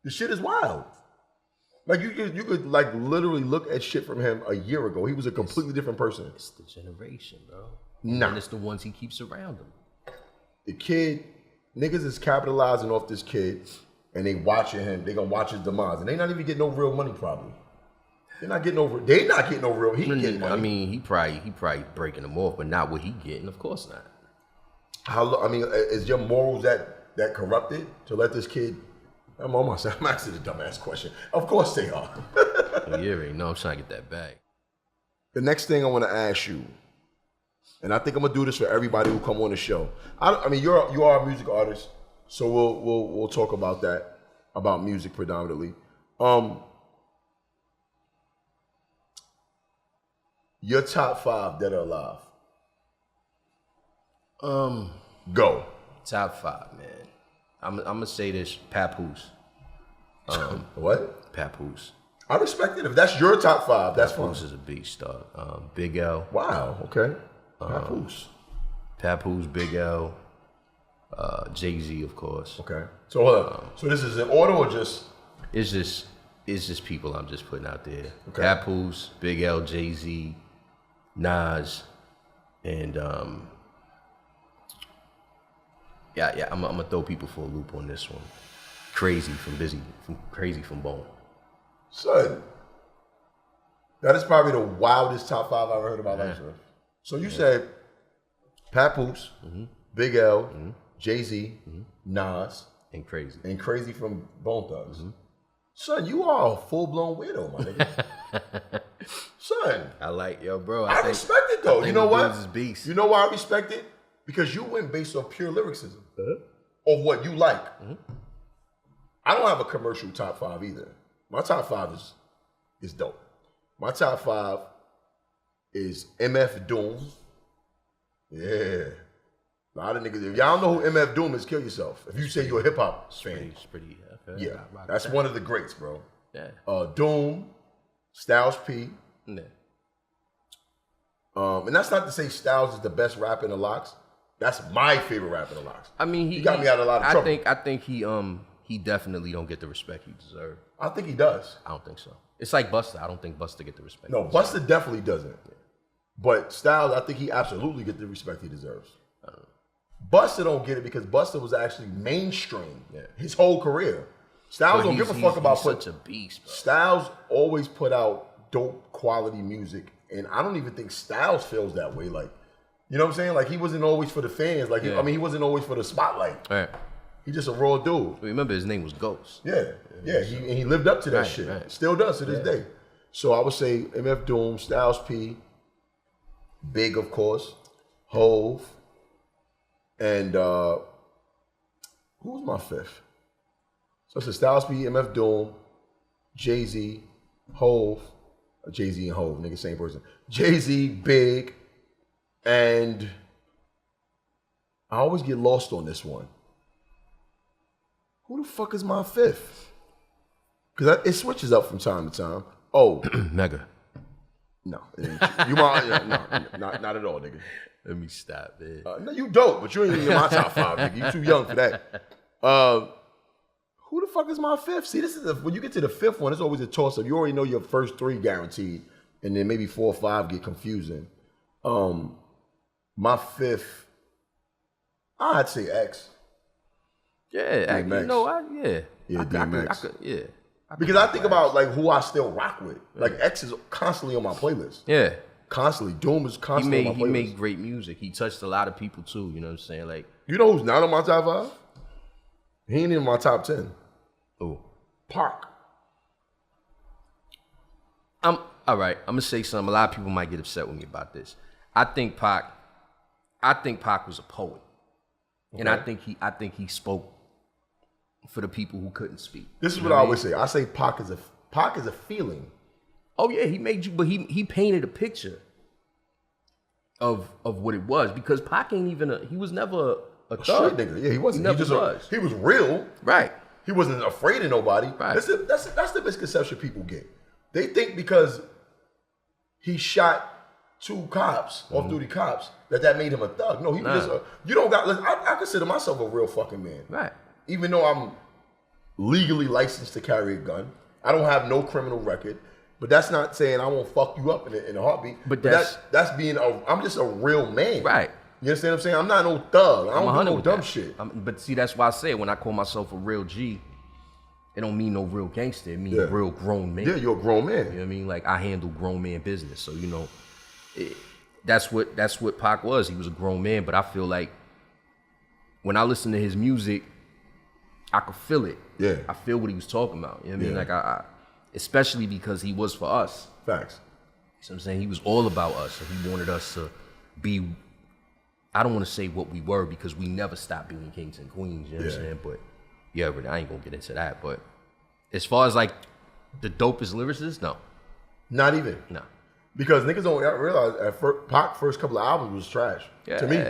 the shit is wild. Like you could like literally look at shit from him a year ago. He was a completely different person. It's the generation, bro. Nah. And it's the ones he keeps around him. The kid, niggas is capitalizing off this kid and they watching him. They gonna watch his demise. And they not even getting no real money probably. They not getting no real. He getting money. I mean, he probably breaking them off, but not what he getting. Of course not. Is your morals that corrupted to let this kid? I'm asking a dumbass question. Of course they are. Well, you already know I'm trying to get that back. The next thing I want to ask you, and I think I'm gonna do this for everybody who come on the show. I mean, you are a music artist, so we'll talk about that, about music predominantly. Your top 5 dead or alive. Go. Top 5, man. I'm gonna say this, Papoose. What? Papoose. I respect it. If that's your top 5, that's fine. Papoose is a beast, dog. Big L. Wow. Okay. Papoose. Papoose, Big L. Jay-Z, of course. Okay. So hold on. So this is in order or just? It's just people I'm just putting out there. Okay. Papoose, Big L, Jay-Z, Nas, and yeah. I'm gonna throw people for a loop on this one. Crazy from Bone. Son, that is probably the wildest top 5 I've ever heard in my life, sir. So you said Papoose, Big L, Jay-Z, Nas, and Crazy. And Crazy from Bone Thugs. Son, you are a full-blown weirdo, my nigga. Son. I like, bro. I respect it, though. You know what? Is beast. You know why I respect it? Because you went based on pure lyricism of what you like. I don't have a commercial top 5 either. My top 5 is dope. My top 5 is MF Doom. Yeah. A lot of niggas, if y'all know who MF Doom is, kill yourself. If you say you're a hip hop fan. It's pretty okay. Yeah. That's one of the greats, bro. Yeah. Doom, Styles P. Yeah. And that's not to say Styles is the best rapper in the locks. That's my favorite rapper in the locks. I mean, he got me out of a lot of trouble. I think he definitely don't get the respect he deserves. I think he does. I don't think so. It's like Busta. I don't think Busta get the respect. No, Busta definitely doesn't. Yeah. But Styles, I think he absolutely gets the respect he deserves. Busta don't get it because Busta was actually mainstream his whole career. Styles don't give a fuck about such a beast, bro. Styles always put out dope quality music, and I don't even think Styles feels that way. Like, you know what I'm saying? Like, he wasn't always for the fans. Like, he wasn't always for the spotlight. Right. He just a raw dude. Remember, his name was Ghost. Yeah. He lived up to that shit. Right. Still does to this day. So I would say MF Doom, Styles P, Big, of course, Hove, and who's my 5th? So it's Styles P, MF Doom, Jay-Z, Hove, Jay-Z and Hove, nigga, same person. Jay-Z, Big, and I always get lost on this one. Who the fuck is my 5th? Because it switches up from time to time. Oh. Megga. No, it ain't true. You my not at all, nigga. Let me stop, man. No, you dope, but you ain't even in my top 5, nigga. You too young for that. Who the fuck is my 5th? See, this is when you get to the 5th one, it's always a toss-up. You already know your first 3 guaranteed, and then maybe 4 or 5 get confusing. My 5th, I'd say X. Yeah, you know, Yeah, DMX. Yeah. Because I think about like who I still rock with. Like X is constantly on my playlist. Yeah. Constantly. Doom is constantly on my playlist. He made great music. He touched a lot of people too, you know what I'm saying? Like, you know who's not on my top 5? He ain't in my top 10. Who? Pac. All right, I'm gonna say something. A lot of people might get upset with me about this. I think Pac was a poet. Okay. And I think he spoke for the people who couldn't speak. This is what I always say. I say Pac is a feeling. Oh yeah, he made you, but he painted a picture of what it was, because Pac ain't even he was never a thug. Straight nigga. Yeah, he wasn't. He He was real. Right. He wasn't afraid of nobody. Right. That's the misconception people get. They think because he shot 2 cops, off-duty cops, that made him a thug. No, he was just you don't got. I consider myself a real fucking man. Right. Even though I'm legally licensed to carry a gun, I don't have no criminal record. But that's not saying I won't fuck you up in a heartbeat. But that's being I'm just a real man. Right. You understand what I'm saying? I'm not no thug. I don't do no dumb that. shit. But see, that's why I say when I call myself a real G, it don't mean no real gangster. It means real grown man. Yeah, you're a grown man. You know what I mean? Like, I handle grown man business. So, you know, that's what Pac was. He was a grown man. But I feel like when I listen to his music, I could feel it. Yeah. I feel what he was talking about. You know what I mean? Like, I especially because he was for us. Facts. You know what I'm saying? He was all about us. And he wanted us to be, I don't want to say what we were, because we never stopped being kings and queens. You know what I'm saying? But yeah, I ain't going to get into that. But as far as like the dopest lyricists, no. Not even? No. Because niggas don't realize Pac's first couple of albums was trash. Yeah. To me.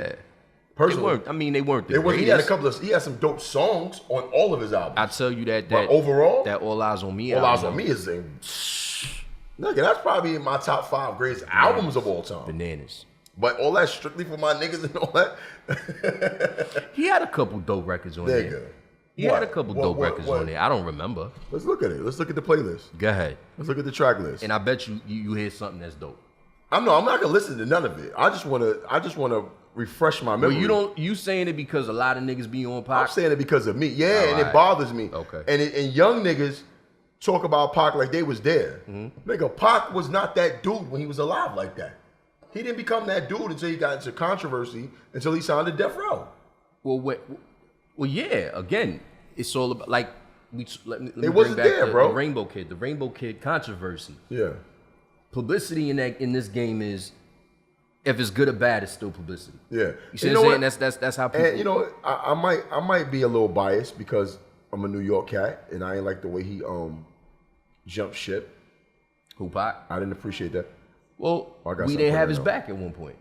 Personally. They weren't the greatest. He had some dope songs on all of his albums. I tell you that overall, that All Eyes on Me All Eyes on Me is nigga, that's probably in my top 5 greatest albums of all time. Bananas. But all that strictly for my niggas and all that. He had a couple dope records on there. He had a couple dope records on there. I don't remember. Let's look at it. Let's look at the playlist. Go ahead. Let's look at the track list. And I bet you hear something that's dope. I'm not gonna listen to none of it. I just wanna refresh my memory. Well, you saying it because a lot of niggas be on Pac? I'm saying it because of me. Yeah, and it bothers me. Okay. And young niggas talk about Pac like they was there. Nigga, Pac was not that dude when he was alive like that. He didn't become that dude until he got into controversy, until he signed to Death Row. Well, yeah. Again, it's all about like let me it wasn't bring back there, bro. The Rainbow Kid controversy. Yeah. Publicity in this game is, if it's good or bad, it's still publicity. Yeah. You see what I'm saying? That's how people. And you know, I might be a little biased because I'm a New York cat and I ain't like the way he jumped ship. Who, Pac? I didn't appreciate that. Well, we didn't have his back at one point.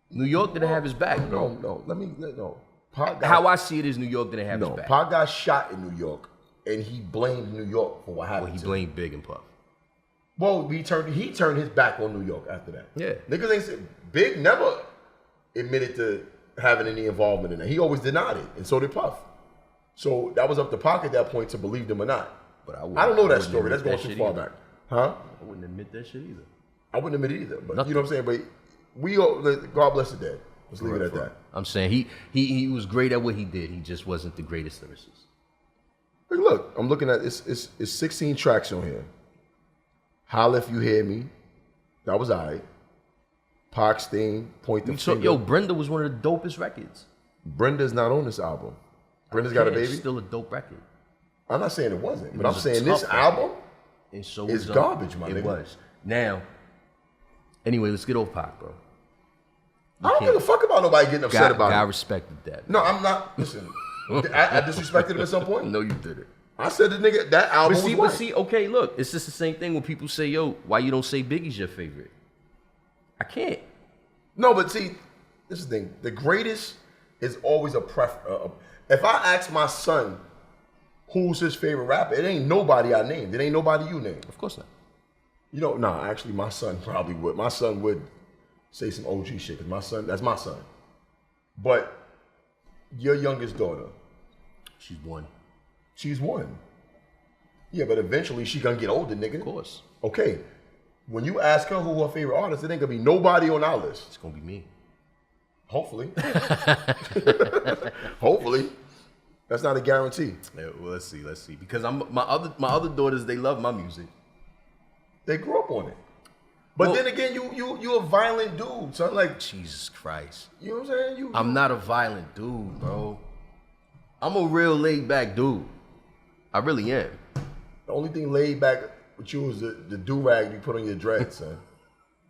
New York didn't have his back. No. How I see it is New York didn't have his back. Pac got shot in New York, and he blamed New York for what happened. Well, he blamed Big and Puff. Well, he turned his back on New York after that. Yeah. Niggas ain't said Big never admitted to having any involvement in that. He always denied it, and so did Puff. So that was up to Pac at that point to believe them or not. But I don't know that story. That's going too far back. Huh? I wouldn't admit that shit either. I wouldn't admit it either. But you know what I'm saying? But we all, God bless the dead. Let's leave it at that. I'm saying he was great at what he did. He just wasn't the greatest lyricist. Look, I'm looking at it's 16 tracks on here. Holla If You Hear Me. That was all right. Pac's theme, Point the Finger. Yo, Brenda was one of the dopest records. Brenda's not on this album. Brenda's Got a Baby? It's still a dope record. I'm not saying it wasn't, but I'm saying this album is garbage, my nigga. It was. Now, anyway, let's get off Pac, bro. I don't give a fuck about nobody getting upset about it. I respected that. No, I'm not. Listen, I disrespected him at some point. No, you didn't. I said the nigga, that album was But see, okay, look, it's just the same thing when people say, yo, why you don't say Biggie's your favorite? I can't. No, but see, this is the thing. The greatest is always a preference. If I ask my son who's his favorite rapper, it ain't nobody I named. It ain't nobody you named. Of course not. You know, nah, actually my son probably would. My son would say some OG shit, because that's my son. But your youngest daughter. She's 1. She's 1. Yeah, but eventually she gonna get older, nigga. Of course. Okay. When you ask her who her favorite artist, it ain't gonna be nobody on our list. It's gonna be me. Hopefully. Hopefully. That's not a guarantee. Yeah, well, let's see. Because my other daughters, they love my music. They grew up on it. But then again, you a violent dude, son. Like, Jesus Christ. You know what I'm saying? I'm not a violent dude, bro. I'm a real laid back dude. I really am. The only thing laid back with you is the do-rag you put on your dreads, son.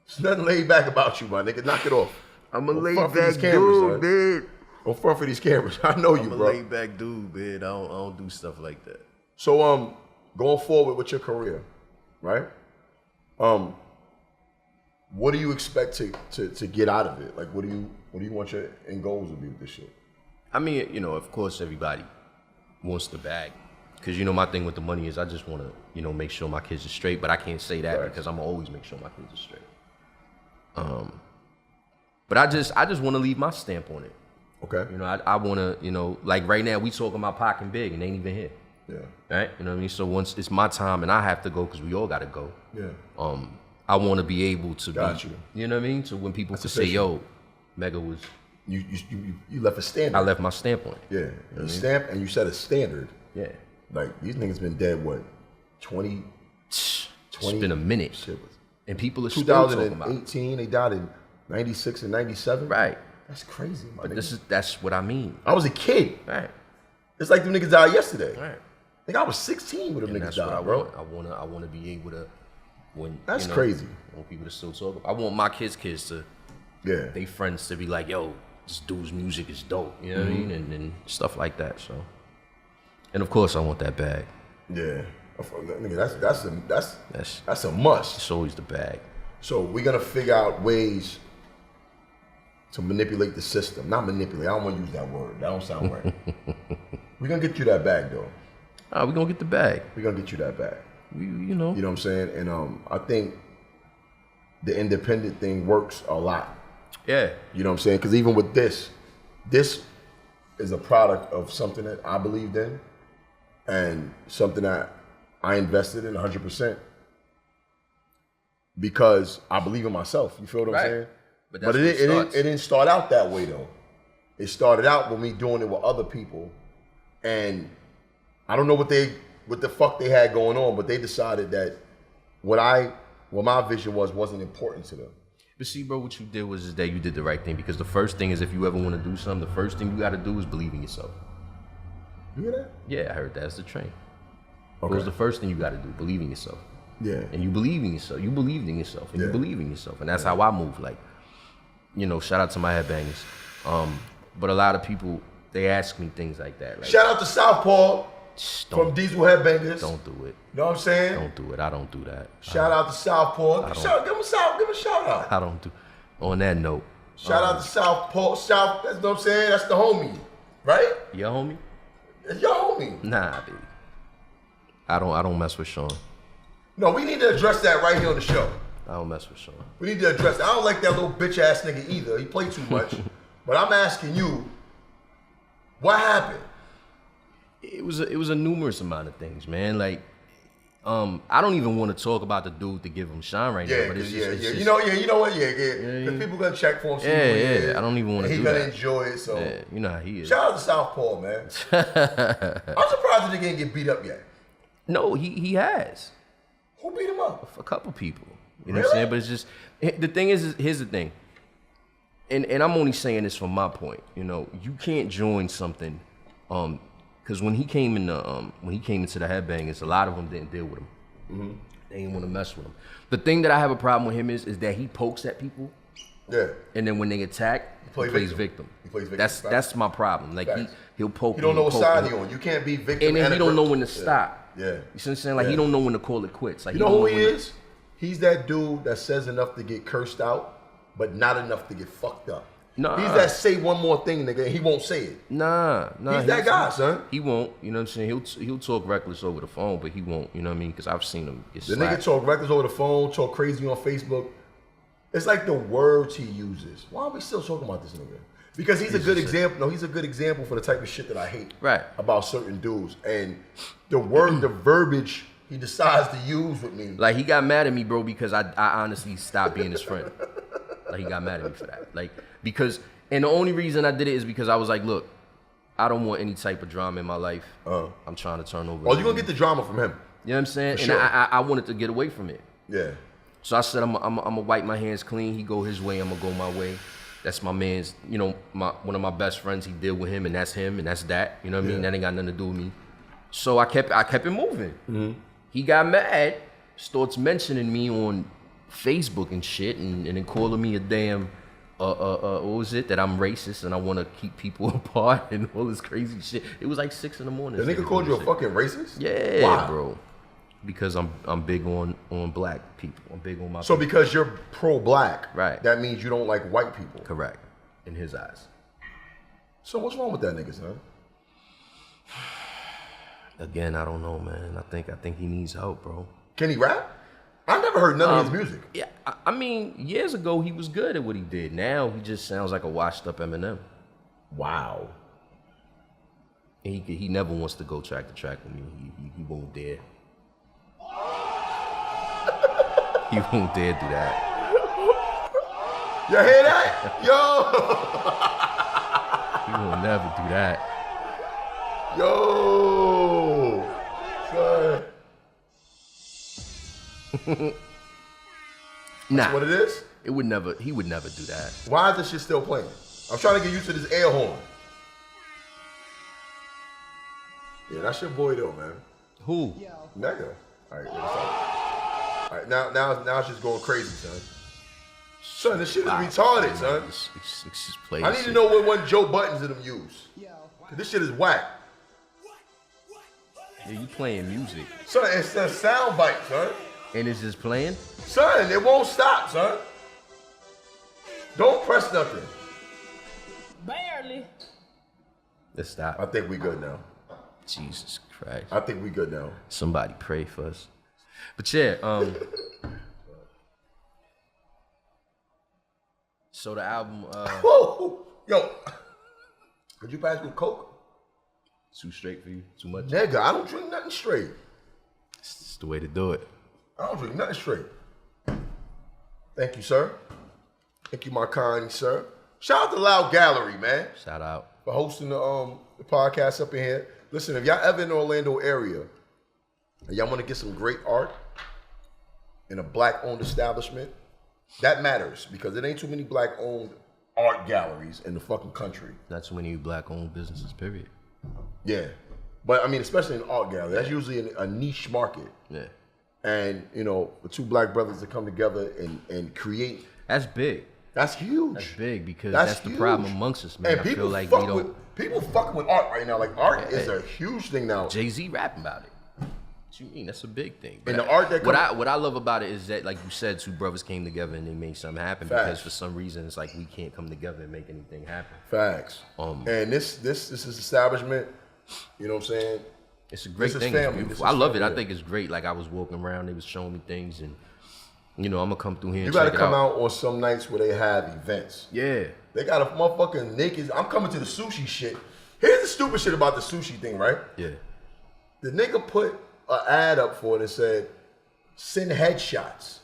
There's nothing laid back about you, my nigga. Knock it off. I'm a Don't laid front for back these cameras, dude, son. man. Don't front for these cameras. I know you, I'm bro. a laid back dude, man. I don't do stuff like that. So, going forward with your career, right? What do you expect to get out of it? Like, what do you want your end goals to be with this shit? I mean, you know, of course, everybody wants the bag. Because, you know, my thing with the money is I just want to, you know, make sure my kids are straight. But I can't say that because I'm going to always make sure my kids are straight. But I just want to leave my stamp on it. Okay. You know, I want to, you know, like right now we talking about Pac and Big and they ain't even here. Yeah. Right? You know what I mean? So once it's my time and I have to go because we all got to go. Yeah. I want to be able to Got be, you. know what I mean? So when people That's can say, yo, Megga was... You left a standard. I left my stamp on it. Yeah. You stamp and you set a standard. Yeah. Like, these niggas been dead, what, 20? It's been a minute. Shit. And people are still talking about it. 2018, they died in 96 and 97? Right. That's crazy, my But nigga. that's what I mean. I was a kid. Right. It's like them niggas died yesterday. Right. I think I was 16 when them And niggas that's what died, I bro. want. I want to be able to, when That's you know, crazy. I want people to still talk. I want my kids to, Yeah. they friends to be like, yo, this dude's music is dope. You know what I mean? And stuff like that. So, and of course, I want that bag. Yeah. Nigga, that's a must. It's always the bag. So we're gonna figure out ways to manipulate the system. Not manipulate. I don't want to use that word. That don't sound right. We're gonna get you that bag, though. We're gonna get the bag. We're gonna get you that bag. You know. You know what I'm saying? And I think the independent thing works a lot. Yeah. You know what I'm saying? Because even with this is a product of something that I believed in and something that I invested in 100% because I believe in myself. You feel what I'm saying? But it didn't start out that way, though. It started out with me doing it with other people, and I don't know what the fuck they had going on, but they decided that what my vision wasn't important to them. But see, bro, what you did was that you did the right thing, because the first thing is if you ever want to do something, the first thing you got to do is believe in yourself. You hear that? Yeah, I heard that's the train. Okay. It was the first thing you got to do, believe in yourself. Yeah. And you believe in yourself. You believed in yourself, and you believe in yourself, and that's how I move. Like, you know, shout out to my headbangers. But a lot of people, they ask me things like that. Like, shout out to Southpaw from Diesel Headbangers. Don't do it. You know what I'm saying? Don't do it. I don't do that. Shout out to Southpaw. Give him a shout out. I don't do. On that note. Shout out to Southpaw. That's what I'm saying. That's the homie, right? Your homie? It's your homie. Nah, baby. I don't mess with Sean. No, we need to address that right here on the show. I don't mess with Sean. We need to address it. I don't like that little bitch ass nigga either. He played too much. But I'm asking you, what happened? It was a numerous amount of things, man. Like, I don't even want to talk about the dude to give him shine right now. But it's just, you know what? Because people gonna check for him. Yeah. I don't even want to do that. He gonna enjoy it. So yeah, you know how he is. Shout out to Southpaw, man. I'm surprised the nigga didn't get beat up yet. No, he has. Who beat him up? A couple people. You know what I'm saying? But it's just, the thing is here's the thing. And I'm only saying this from my point. You know, you can't join something, because when he came into the Headbangers, a lot of them didn't deal with him. Mm-hmm. They didn't want to mess with him. The thing that I have a problem with him is that he pokes at people. Yeah. And then when they attack, he plays victim. He plays victim. That's my problem. Like he'll poke. You don't know what side he on. You can't be victim. And then he don't know when to stop. Yeah. You see what I'm saying? Like he don't know when to call it quits. Like you know who he is? He's that dude that says enough to get cursed out, but not enough to get fucked up. Nah. He's that say one more thing, nigga, and he won't say it. Nah. He's that guy, son. He won't, you know what I'm saying? He'll talk reckless over the phone, but he won't, you know what I mean? Because I've seen him get The slapped. nigga talk reckless over the phone, talk crazy on Facebook. It's like the words he uses. Why are we still talking about this nigga? Because he's a good example. No, he's a good example for the type of shit that I hate about certain dudes. And the word, the verbiage he decides to use with me. Like, he got mad at me, bro, because I honestly stopped being his friend. Like, he got mad at me for that. Like, because, and the only reason I did it is because I was like, look, I don't want any type of drama in my life. I'm trying to turn over. Oh, you're going to get the drama from him. You know what I'm saying? For and sure. I wanted to get away from it. Yeah. So I said, I'm going to wipe my hands clean. He go his way, I'm going to go my way. That's my man's, you know, one of my best friends. He deal with him, and that's him, and that's that. You know what I mean? That ain't got nothing to do with me. So I kept it moving. Mm-hmm. He got mad, starts mentioning me on Facebook and shit, and then calling me a damn, what was it? That I'm racist and I want to keep people apart and all this crazy shit. It was like 6 a.m. The nigga called you a fucking racist? Yeah, Why? bro. Because I'm big on black people. I'm big on my So people. because you're pro-black, right? That means you don't like white people. Correct. In his eyes. So what's wrong with that nigga, son? Again, I don't know, man. I think he needs help, bro. Can he rap? I never heard none of his music. Yeah, I mean, years ago he was good at what he did. Now he just sounds like a washed up Eminem. Wow. He never wants to go track to track with me. He won't dare. He won't dare do that. You hear that? Yo! He will never do that. Yo! Son. Nah. That's what it is? He would never do that. Why is this shit still playing? I'm trying to get used to this air horn. Yeah, that's your boy though, man. Who? Megga. All right, all right, now it's just going crazy, son. Son, this shit is retarded, son. It's just play I need to know what one Joe Buttons of them use. Cause this shit is whack. Yeah, you playing music. Son, it's a sound bite, son. And it's just playing? Son, it won't stop, son. Don't press nothing. Barely. Let's stop. I think we good now. Jesus Christ. I think we good now. Somebody pray for us. But yeah, so the album, Whoa! Yo, could you pass me Coke? too straight for you? Too much? Nigga, I don't drink nothing straight. It's the way to do it. I don't drink nothing straight. Thank you, sir. Thank you, my kind sir. Shout out to Loud Gallery, man, Shout out. for hosting the podcast up in here. Listen, if y'all ever in the Orlando area and y'all want to get some great art in a black-owned establishment, that matters because there ain't too many black-owned art galleries in the fucking country. Not too many black-owned businesses, period. Yeah. But, I mean, especially in art gallery, that's usually a niche market. Yeah. And, you know, the two black brothers that come together and create. That's big. That's huge. That's big because that's the huge. problem amongst us, man. And I people feel like fuck we don't. with people fucking with art right now. Like art is a huge thing now. Jay-Z rapping about it. What you mean? That's a big thing. And the art that what I love about it is that, like you said, two brothers came together and they made something happen. Facts. Because for some reason it's like we can't come together and make anything happen. Facts. And this is establishment. You know what I'm saying? It's a great thing. Family. It's beautiful. I love it. I think it's great. Like I was walking around, they was showing me things, and you know I'm gonna come through here. You gotta gotta come out on some nights where they have events. Yeah. They got a motherfucking naked. I'm coming to the sushi shit. Here's the stupid shit about the sushi thing, right? Yeah. The nigga put an ad up for it and said, send headshots.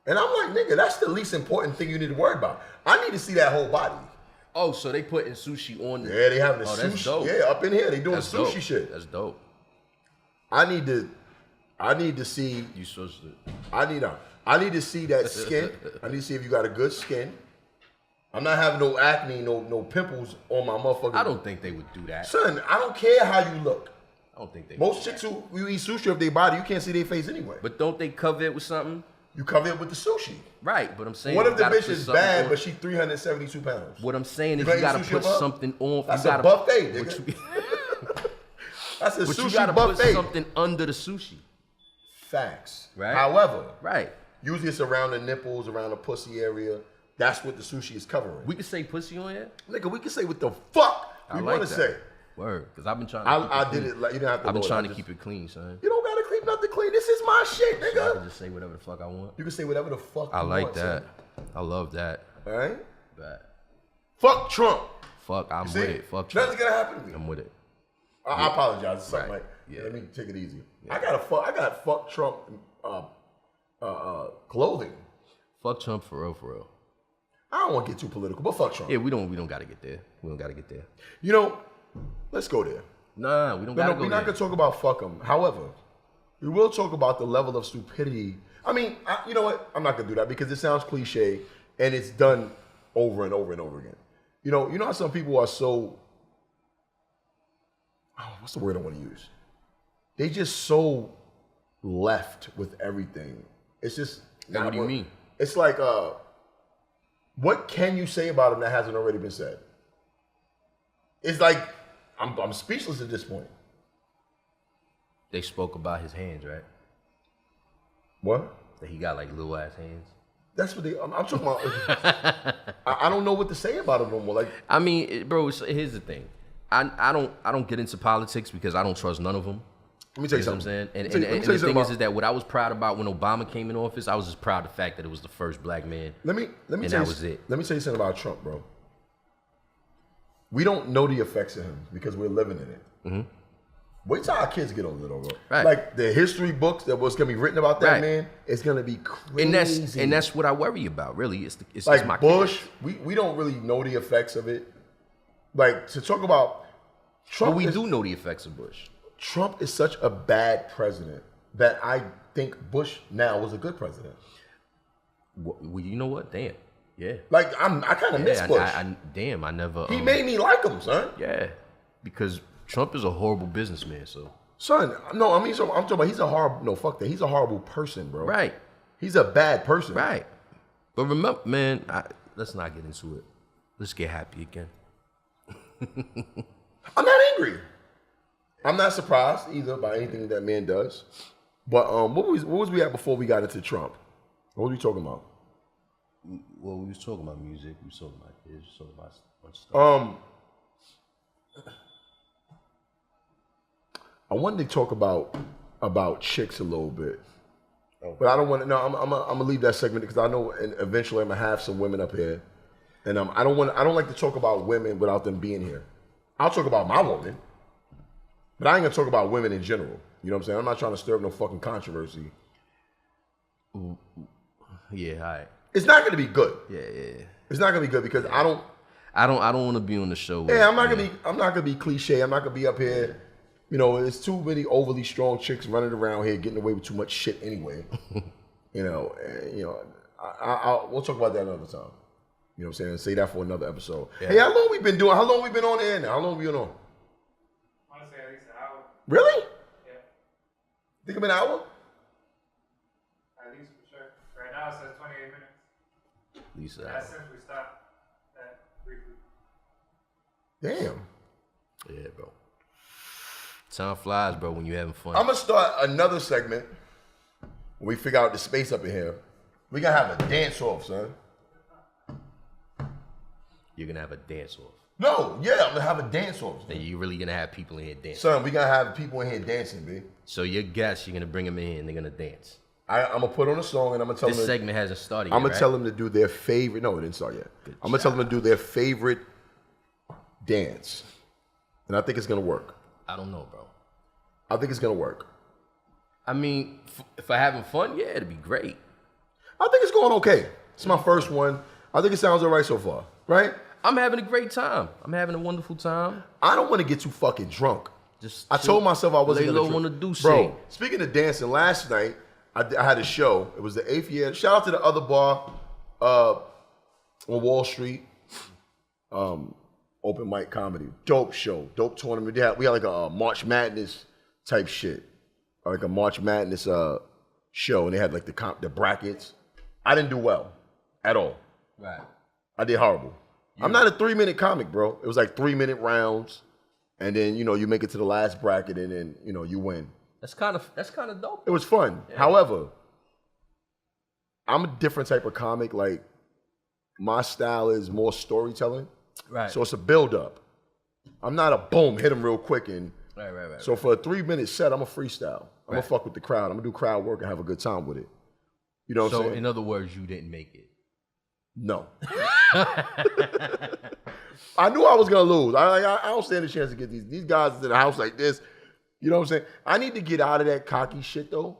And I'm like, nigga, that's the least important thing you need to worry about. I need to see that whole body. Oh, so they putting sushi on? Yeah, they having the sushi. That's sushi. dope. Yeah, up in here, they doing That's the sushi dope. shit. That's dope. I need to see. You supposed to. I need to see that skin. I need to see if you got a good skin. I'm not having no acne, no pimples on my motherfucker. I don't think they would do that. Son, I don't care how you look. I don't think they. Most chicks who you eat sushi of their body, you can't see their face anyway. But don't they cover it with something? You cover it with the sushi. Right, but I'm saying. What if you the gotta bitch put is something bad, on. but she 372 pounds? What I'm saying is You you gonna gotta eat sushi put above? something on. That's you a gotta, buffet, nigga. That's a But sushi you gotta buffet. put something under the sushi. Facts. Right. However, Right. usually it's around the nipples, around the pussy area. That's what the sushi is covering. We can say pussy on here? Nigga, we can say what the fuck we like want to that. say. Word, because I've been trying to I did it like, you didn't have to I've been know it. trying to keep it clean, son. You don't gotta keep nothing clean. This is my shit, nigga. So I can just say whatever the fuck I want. You can say whatever the fuck you I like want, that. son. I love that. All right? But Fuck Trump. fuck, I'm See? with it. Fuck Trump. Nothing's gonna happen to me. I'm with it. I apologize. It's something Right. like, Yeah. let me take it easy. I got fuck Trump clothing. Fuck Trump for real, for real. I don't want to get too political, but fuck Trump. Yeah, we don't gotta get there. We don't gotta get there. You know, let's go there. Nah, we don't No, gotta go we're there. not gonna talk about fuck him. However, we will talk about the level of stupidity. I mean, you know what? I'm not gonna do that because it sounds cliche and it's done over and over and over again. You know how some people are so. Oh, what's the word I want to use? They just so left with everything. It's just. Now, what do you mean? It's like, what can you say about him that hasn't already been said? It's like, I'm speechless at this point. They spoke about his hands, right? What? That he got like little ass hands. That's what I'm talking about. I don't know what to say about him no more. Like, I mean, bro, here's the thing. I don't get into politics because I don't trust none of them. let me tell you You know what I'm something. saying? And Let me the tell you thing something is that what I was proud about when Obama came in office, I was just proud of the fact that it was the first black man. Let me and tell that you, was it. Let me tell you something about Trump, bro. We don't know the effects of him because we're living in it. Mm-hmm. Wait till our kids get older, though, bro. Right. Like the history books that was gonna be written about that Right. man, it's gonna be crazy. And that's what I worry about, really. It's like my Bush. kids. We don't really know the effects of it. Like to talk about Trump. But we is, do know the effects of Bush. Trump is such a bad president that I think Bush now was a good president. Well, you know what? Damn. Yeah. Like I kind of miss Yeah, Bush. I never. He made me like him, son. Yeah, because Trump is a horrible businessman. So Son, no, I'm talking about he's a horrible. No, fuck that. He's a horrible person, bro. right, He's a bad person. right. But remember, man, let's not get into it. Let's get happy again. I'm not angry. I'm not surprised either by anything that man does. But what was we at before we got into Trump? What were we talking about? Well, we was talking about music. We was talking about kids. We was talking about a bunch of stuff. I wanted to talk about chicks a little bit, but I don't want to. No, I'm gonna leave that segment because I know, and eventually I'm gonna have some women up here, and I don't like to talk about women without them being here. I'll talk about my woman, but I ain't gonna talk about women in general. You know what I'm saying? I'm not trying to stir up no fucking controversy. Yeah, all right. It's not gonna be good. Yeah. It's not gonna be good because I don't want to be on the show. Yeah, I'm not gonna be cliche. I'm not gonna be up here. You know, there's too many overly strong chicks running around here getting away with too much shit anyway. We'll talk about that another time. You know what I'm saying? Say that for another episode. Yeah. Hey, how long we been on the air now? How long we been on? I want to say at least an hour. Really? Yeah, Think of an hour? at least for sure. Right now it says 28 minutes. Lisa. That's since we stopped that briefly. Damn. Yeah, bro. Time flies, bro, when you having fun. I'm gonna start another segment when we figure out the space up in here. We gonna have a dance off, son. You're gonna have a dance off. No, yeah, I'm gonna have a dance off. And you're really gonna have people in here dancing. Son, we gonna have people in here dancing, B. So your guests, you're gonna bring them in here and they're gonna dance. I'm gonna put on a song and I'm gonna tell This them. segment hasn't started yet. I'm gonna right? tell them to do their favorite. No, it didn't start yet. I'm gonna tell them to do their favorite dance, and I think it's gonna work. I don't know, bro. I think it's gonna work. I mean, for having fun, yeah, it'd be great. I think it's going okay. It's my first one. I think it sounds all right so far, right? I'm having a great time. I'm having a wonderful time. I don't want to get too fucking drunk. Just I told myself I wasn't lay gonna low drink. on the douche. Bro, speaking of dancing, last night I had a show. It was the 8th year. Shout out to the other bar on Wall Street. Open mic comedy. Dope show. Dope tournament. We had like a March Madness type shit. Like a March Madness show. And they had like the brackets. I didn't do well at all. Right. I did horrible. I'm not a 3-minute comic, bro. It was like 3-minute rounds. And then, you make it to the last bracket and then, you win. That's kind of dope. It was fun. Yeah. However, I'm a different type of comic. Like, my style is more storytelling. Right. So it's a build-up. I'm not a boom, hit them real quick. And Right. so for a 3-minute set, I'm a freestyle. I'm gonna fuck with the crowd. I'm gonna do crowd work and have a good time with it. You know what I'm saying? So in other words, you didn't make it. No. I knew I was gonna lose. I don't stand a chance to get these guys in the house like this. You know what I'm saying? I need to get out of that cocky shit though,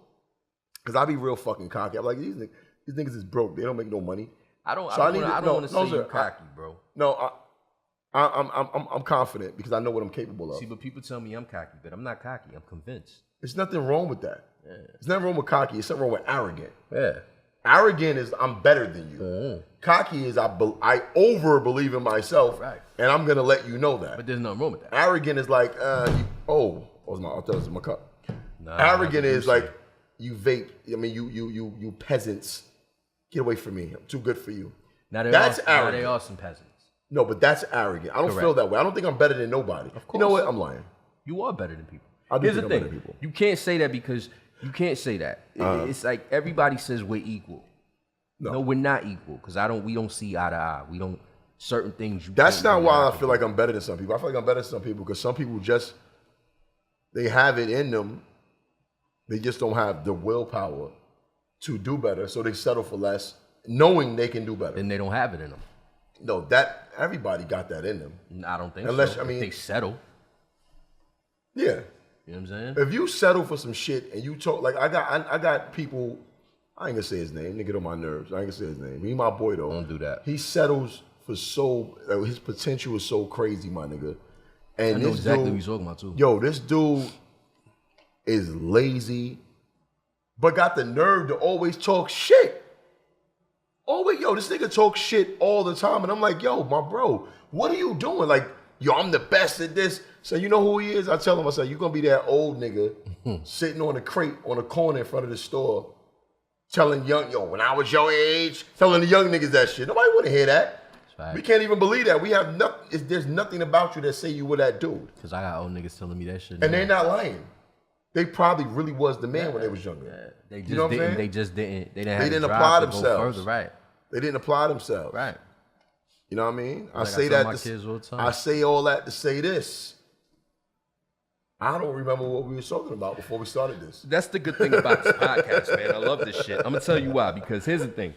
because I be real fucking cocky. I'm like these niggas is broke. They don't make no money. I don't want to say you're cocky, bro. No, I'm confident because I know what I'm capable of. See, but people tell me I'm cocky, but I'm not cocky. I'm convinced. There's nothing wrong with that. Yeah. There's nothing wrong with cocky. There's something wrong with arrogant. Yeah. Arrogant is I'm better than you. Mm-hmm. Cocky is I over believe in myself, right, and I'm gonna let you know that. But there's nothing wrong with that. Arrogant is like, I thought it was my cup. Nah, arrogant is like you vape. I mean, you peasants, get away from me. I'm too good for you. That's arrogant. Now they are some peasants. No, but that's arrogant. I don't feel that way. I don't think I'm better than nobody. Of course. You know what? I'm lying. You are better than people. Here's the thing. You can't say that because you can't say that. It's like everybody says we're equal. No, we're not equal because we don't see eye to eye. We don't certain things. That's not why I feel like I'm better than some people. I feel like I'm better than some people because some people just they have it in them. They just don't have the willpower to do better, so they settle for less, knowing they can do better. And they don't have it in them. No, that everybody got that in them. I don't think unless, so. I mean, they settle. Yeah. You know what I'm saying? If you settle for some shit and you talk like I got people, I ain't gonna say his name, nigga on my nerves. I ain't gonna say his name. He my boy though. Don't do that. He settles for his potential is so crazy, my nigga. And I know this exactly dude, what you're talking about too. Yo, this dude is lazy, but got the nerve to always talk shit. Always, this nigga talk shit all the time. And I'm like, yo, my bro, what are you doing? Like, yo, I'm the best at this. So you know who he is? I tell him, I say, you gonna be that old nigga sitting on a crate on a corner in front of the store telling when I was your age, telling the young niggas that shit. Nobody wanna hear that. Right. We can't even believe that. We have nothing, there's nothing about you that say you were that dude. Because I got old niggas telling me that shit. And they're not lying. They probably really was the man when they was younger. Yeah. They just didn't. They just didn't. They didn't apply to themselves. Go further, right? They didn't apply themselves. Right. You know what I mean? Like I say that. My kids all the time. I say all that to say this. I don't remember what we were talking about before we started this. That's the good thing about this podcast, man. I love this shit. I'm gonna tell you why. Because here's the thing: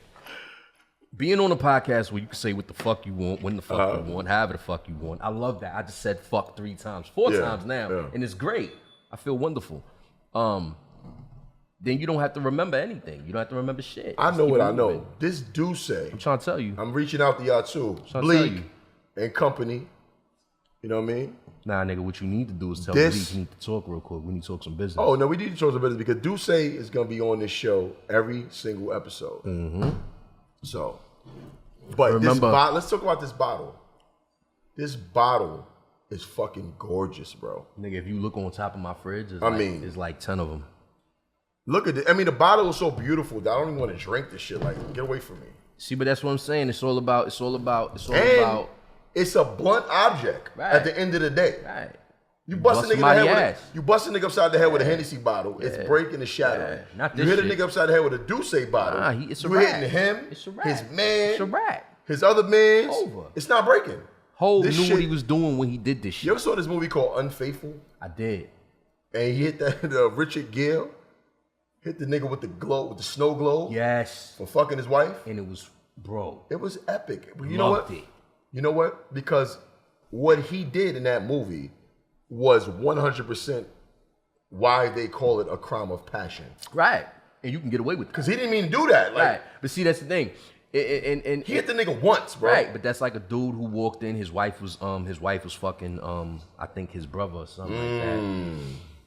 being on a podcast where you can say what the fuck you want, when the fuck you want, however the fuck you want. I love that. I just said fuck 3 times, 4 times now, and it's great. I feel wonderful. Then you don't have to remember anything. You don't have to remember shit. I know what I know. This Duce. I'm trying to tell you. I'm reaching out to y'all too. Bleak and company. You know what I mean? Nah, nigga, what you need to do is tell Bleak you need to talk real quick. We need to talk some business. Oh, no, we need to talk some business because Duce is going to be on this show every single episode. Mm-hmm. So, but remember, let's talk about this bottle. This bottle is fucking gorgeous, bro. Nigga, if you look on top of my fridge, it's like 10 of them. Look at it. I mean, the bottle is so beautiful that I don't even want to drink this shit. Like, get away from me. See, but that's what I'm saying. It's all about. It's a blunt object at the end of the day. Right. You bust a nigga upside the head with a Hennessy bottle. Yeah. It's breaking the shadow. Not you hit a nigga upside the head with a Duce bottle. Nah, it's a you rat. Hitting him, it's a rat. His man, it's a rat. His other mans. Over. It's not breaking. Hov knew what he was doing when he did this shit. You ever saw this movie called Unfaithful? I did. And he hit the Richard Gere. Hit the nigga with the snow globe. Yes. For fucking his wife. And it was, bro. It was epic. You know what? You know what? Because what he did in that movie was 100% why they call it a crime of passion. Right. And you can get away with it. Because he didn't mean to do that. Like, right. But see, that's the thing. And he hit the nigga once, bro. Right. But that's like a dude who walked in. His wife was fucking I think his brother or something like that.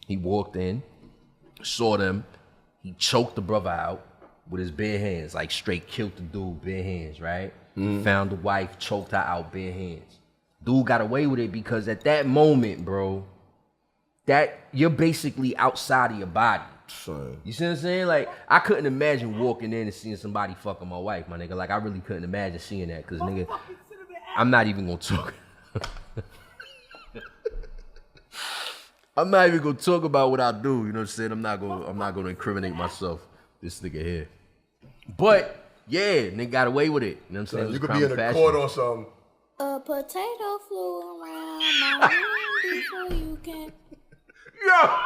He walked in, saw them. He choked the brother out with his bare hands, like straight killed the dude, bare hands, right? Found the wife, choked her out, bare hands. Dude got away with it because at that moment, bro, that you're basically outside of your body. Son. You see what I'm saying? Like, I couldn't imagine walking in and seeing somebody fucking my wife, my nigga. Like, I really couldn't imagine seeing that because, nigga, I'm not even gonna talk. I'm not even gonna talk about what I do. You know what I'm saying? I'm not gonna incriminate myself. This nigga here. But Yeah, nigga got away with it. You know what I'm saying? So you could be in a court or something. A potato flew around my room before you can. Yo.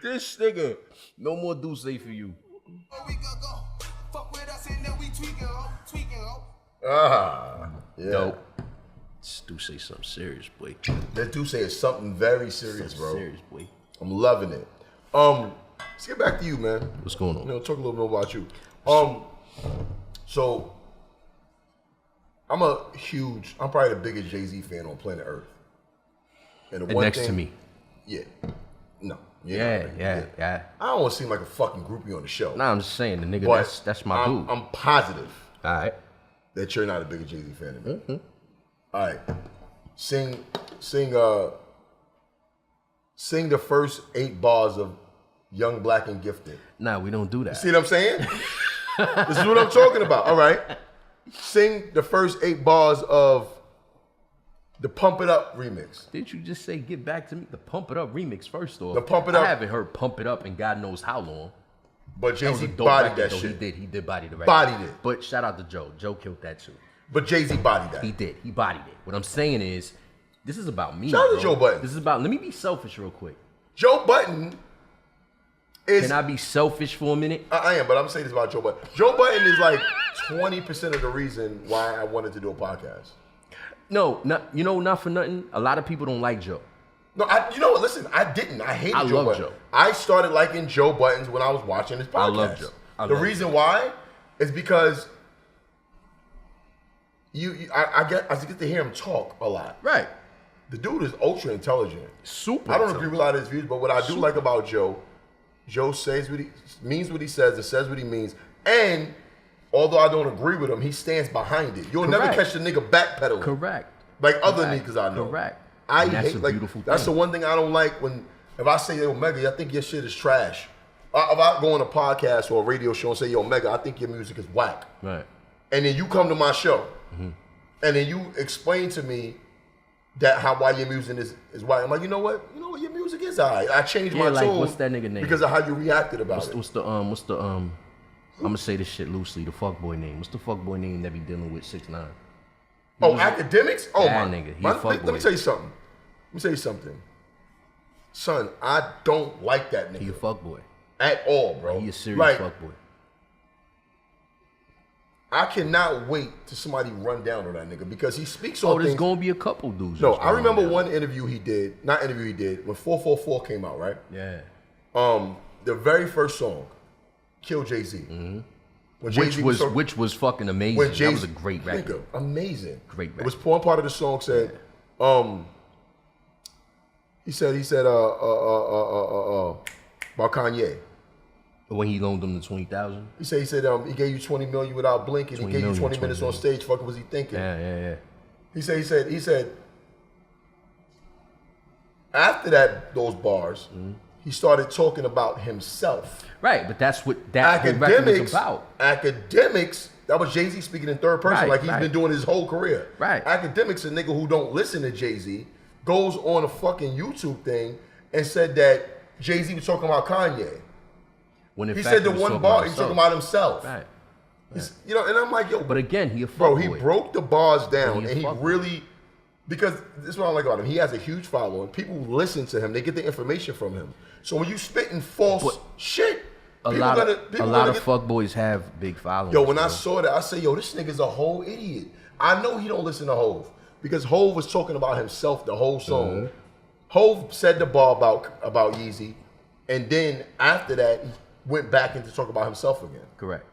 This nigga. No more Duce for you. Yeah. Dope. Duce something serious, boy. That Duce is something very serious, bro. Serious, boy. I'm loving it. Let's get back to you, man. What's going on? You know, talk a little bit about you. So I'm probably the biggest Jay-Z fan on planet Earth. And next to me. Yeah. No. Yeah. I don't want to seem like a fucking groupie on the show. Nah, I'm just saying, the nigga, that's my dude. I'm positive All right. that you're not a bigger Jay-Z fan than me. Mm-hmm. All right. Sing the first 8 bars of Young, Black, and Gifted. Nah, we don't do that. See what I'm saying? This is what I'm talking about. All right. Sing the first 8 bars of the Pump It Up remix. Did you just say get back to me? The Pump It Up remix first off. The Pump It Up. I haven't heard Pump It Up in God knows how long. But Jay-Z That was a dope bodied record, that though. shit. He did body the record. Bodied it. But shout out to Joe. Joe killed that too. But Jay-Z bodied that. He did. He bodied it. What I'm saying is, this is about me. Shout out to bro. Joe Budden. This is about, let me be selfish real quick. Joe Budden is... Can I be selfish for a minute? I am, but I'm saying this about Joe Budden. Joe Budden is like 20% of the reason why I wanted to do a podcast. No, not for nothing. A lot of people don't like Joe. No, you know what? Listen, I didn't. I hated I Joe love Budden. Joe. I started liking Joe Buttons when I was watching his podcast. I love Joe. The reason why is because I get to hear him talk a lot. Right. The dude is ultra intelligent. Super. I don't agree with a lot of his views, but what I do like about Joe says what he means, what he says, and says what he means. And although I don't agree with him, he stands behind it. You'll never catch the nigga backpedaling. Correct. Like other niggas I know. Correct. I And that's hate a like beautiful that's the thing. one thing I don't like if I say, yo, Megga, I think your shit is trash. If I go on a podcast or a radio show and say, yo, Megga, I think your music is whack. Right. And then you come to my show and then you explain to me why your music is whack. I'm like, you know what? Your music is alright. I changed my tone. What's that nigga name? Because of how you reacted about it. What's the I'm gonna say this shit loosely, the fuckboy name. What's the fuckboy name that be dealing with 6ix9ine? Oh, academics? Oh, That my nigga, he my- a fuckboy. Let me tell you something. Son, I don't like that nigga. He a fuckboy. At all, bro. He a serious like, fuckboy. I cannot wait till somebody run down on that nigga because he speaks on There's things. gonna be a couple dudes. No, that's I gonna remember run down. one interview he did when 444 came out, right? Yeah. The very first song, Kill Jay-Z. When Jay-Z Which was fucking amazing. when That Jay-Z, was a great record. Nigga, amazing. Great It was record. one part of the song said, he said about Kanye. When he loaned them the 20,000. He said he gave you 20 million without blinking. He 20 gave you million, 20 minutes 20 on stage. Fuck, was he thinking? Yeah. He said after those bars, he started talking about himself. Right, but that's what that whole record was about. Academics, that was Jay-Z speaking in third person, Right, like he's right. been doing his whole career. Right. Academics, a nigga who don't listen to Jay-Z, goes on a fucking YouTube thing and said that Jay-Z was talking about Kanye. When in He fact said the was one talking bar, about he's talking himself. about himself. Right. He's- You know, and I'm like, yo, But again, he a bro, fuckboy. he broke the bars down, He a and he fuckboy. really, because this is what I like about him. He has a huge following. People listen to him. They get the information from him. So when you spitting false But shit, A people lot gonna- of people gonna get- fuckboys have big followings. Yo, when I bro. saw that, I said, yo, this nigga's a whole idiot. I know he don't listen to Hove because Hove was talking about himself the whole song. Hove said the bar about Yeezy, and then after that, he went back into talk about himself again. Correct.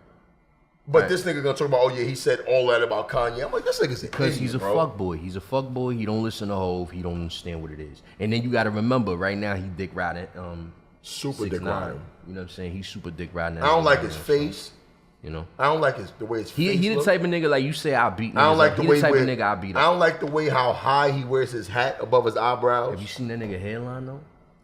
But Right. this nigga gonna talk about, oh yeah, he said all that about Kanye. I'm like, this nigga's an Because idiot, he's a bro. fuckboy. He's a fuckboy. He don't listen to Hove. He don't understand what it is. And then you got to remember, right now he dick riding. Super dick 6ix9ine. riding. You know what I'm saying? He's super dick riding. I don't like his face. You know. I don't like the way his face He the look. type of nigga like you say I beat. I don't niggas like up. the He way the type he of nigga I beat I up. don't like the way how high he wears his hat above his eyebrows. Have you seen that nigga hairline though?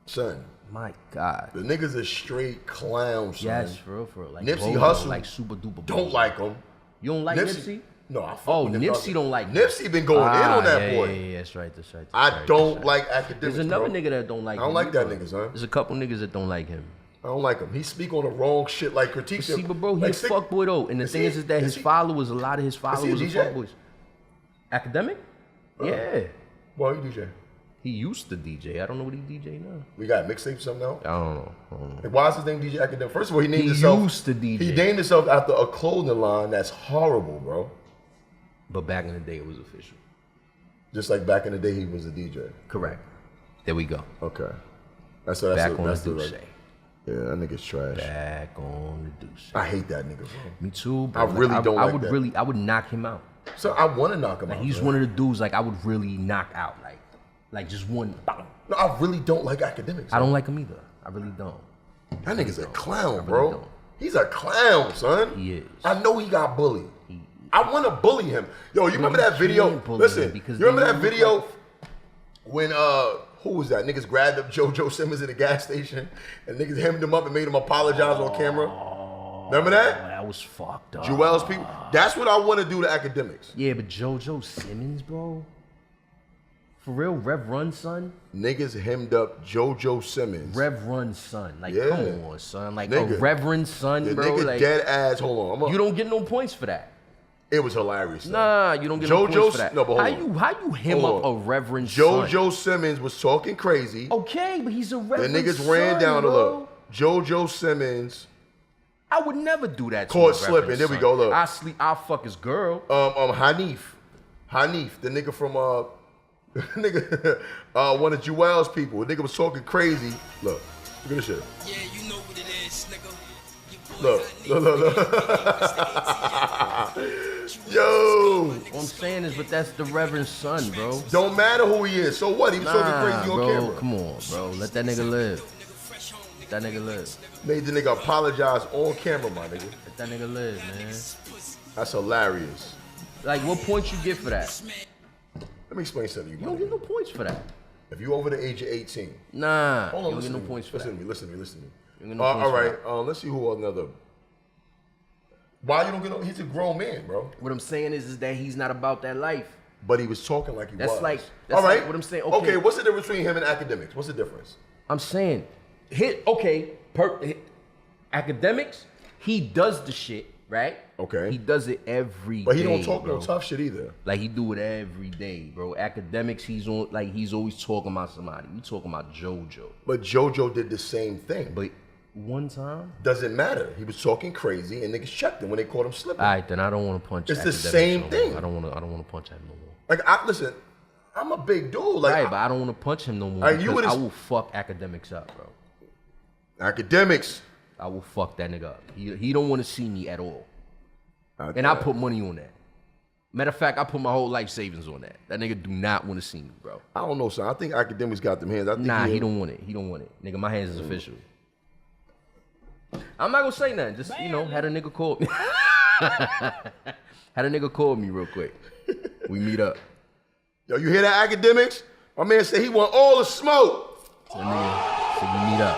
Son, My God. the nigga's a straight clown, son. Yes, for real. Like Nipsey Bozo, Hussle like super duper. Don't Bozo. like him. You don't like Nipsey? No, I fuck Oh, with him. Nipsey don't like him. Nipsey been going in on that yeah, boy. Yeah, that's right. That's right. I don't like academics. There's another bro. nigga that don't like him. I don't like that either. nigga, son. There's a couple niggas that don't like him. I don't like him. He speak on the wrong shit, like critiques him. See, but bro, like, he's a fuckboy though. And the thing is that his followers, a lot of his followers are fuckboys. Academic? Yeah. Well, he DJ. He used to DJ. I don't know what he DJ now. We got mixtape something now? I don't know. Like, why is his name DJ Academic? First of all, he named He himself. used to DJ. He named himself after a clothing line that's horrible, bro. But back in the day, it was official. Just like back in the day, he was a DJ. Correct. There we go. Okay. That's Back on that's the the Douce. Yeah, that nigga's trash. Back on the Douce. I hate that nigga, bro. Me too, bro. I really don't like that. I would knock him out. So I want to knock him Like out. he's man. one of the dudes like I would really knock out. Like just one. Bang. No, I really don't like Academics. I don't like him either. I really don't. That nigga's a clown, really bro. don't. He's a clown, son. He is. I know he got bullied. I want to bully him. Yo, you remember that you video? can't bully Listen, him because you remember then that you look video like- when who was that? Niggas grabbed up JoJo Simmons in the gas station and niggas hemmed him up and made him apologize on camera. Remember that? That was fucked up. Joel's people. That's what I want to do to Academics. Yeah, but JoJo Simmons, bro. For real, Rev Run, son. Niggas hemmed up JoJo Simmons. Rev Run, son. Like, Yeah. come on, son. Like Nigga. a Reverend son, The bro. nigga Like, dead ass. Hold on. you don't get no points for that. It was hilarious. son. Nah, you don't get no points for that. No, but how hold you hem Hold up on. a Reverend son? JoJo Simmons was talking crazy. Okay, but he's a The Reverend niggas son, ran down the bro. look. JoJo Simmons. I would never do that to Caught a slipping. Reverend There we son. go, look. I'll fuck his girl. Hanif, the nigga from nigga, one of Joel's people. The nigga was talking crazy. Look at this shit. Yeah, you know what it is, nigga. Look. Yo, What I'm saying is, but that's the Reverend son, bro. don't matter who he is. So what? He was talking crazy on bro, camera. come on, bro. Let that nigga live. Let that nigga live. Made the nigga apologize on camera, my nigga. Let that nigga live, man. That's hilarious. Like, what points you get for that? Let me explain something to you, You my don't get no nigga. points for that. If you over the age of 18, Nah, hold on, you don't listen get no to me. points for Listen that. to me. Listen to me. Listen to me. You don't get no points All for right. that. Let's see who another. Why you don't get no? He's a grown man, bro. What I'm saying is that he's not about that life. But he was talking like he That's was. like- that's all right. like what I'm saying. Okay. Okay. What's the difference between him and Academics? What's the difference? I'm saying, academics, he does the shit, right? Okay. He does it every day. But he don't talk bro. no tough shit either. Like he do it every day, bro. Academics, he's always talking about somebody. We talking about JoJo. But JoJo did the same thing. But one time, Doesn't matter. He was talking crazy and niggas checked him when they caught him slipping. all right, then I don't want to punch. It's the Academics same no more. thing. I don't want to punch him no more. Like, listen, I'm a big dude. Like, Right, but I don't want to punch him no more. Alright, you because would've- I will fuck Academics up, bro. Academics. I will fuck that nigga up. He don't want to see me at all. And I put money on that. Matter of fact, I put my whole life savings on that. That nigga do not want to see me, bro. I don't know, son. I think Academics got them hands. I think Nah, he don't want it. He don't want it. Nigga, my hands is official. I'm not gonna say nothing. Just, had a nigga call me. Had a nigga call me real quick. We meet up. Yo, you hear that, Academics? My man said he want all the smoke. So nigga said we meet up.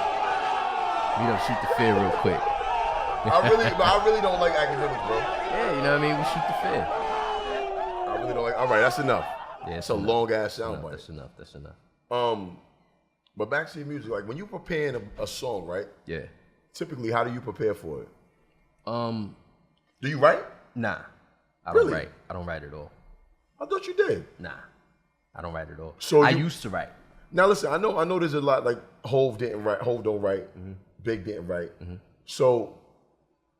Meet up, shoot the fair real quick. I really don't like Academics, bro. Yeah, you know what I mean? We shoot the fair. I really don't like. All right, that's enough. Yeah, That's a long ass soundbite. That's enough. That's enough. But back to your music, like when you preparing a song, right? Yeah. Typically, how do you prepare for it? Um, Do you write? nah. I Really? don't write. I don't write at all. I thought you did. Nah. I don't write at all. So I you- used to write. Now listen, I know there's a lot like Hove didn't write, Hove don't write, Big didn't write. So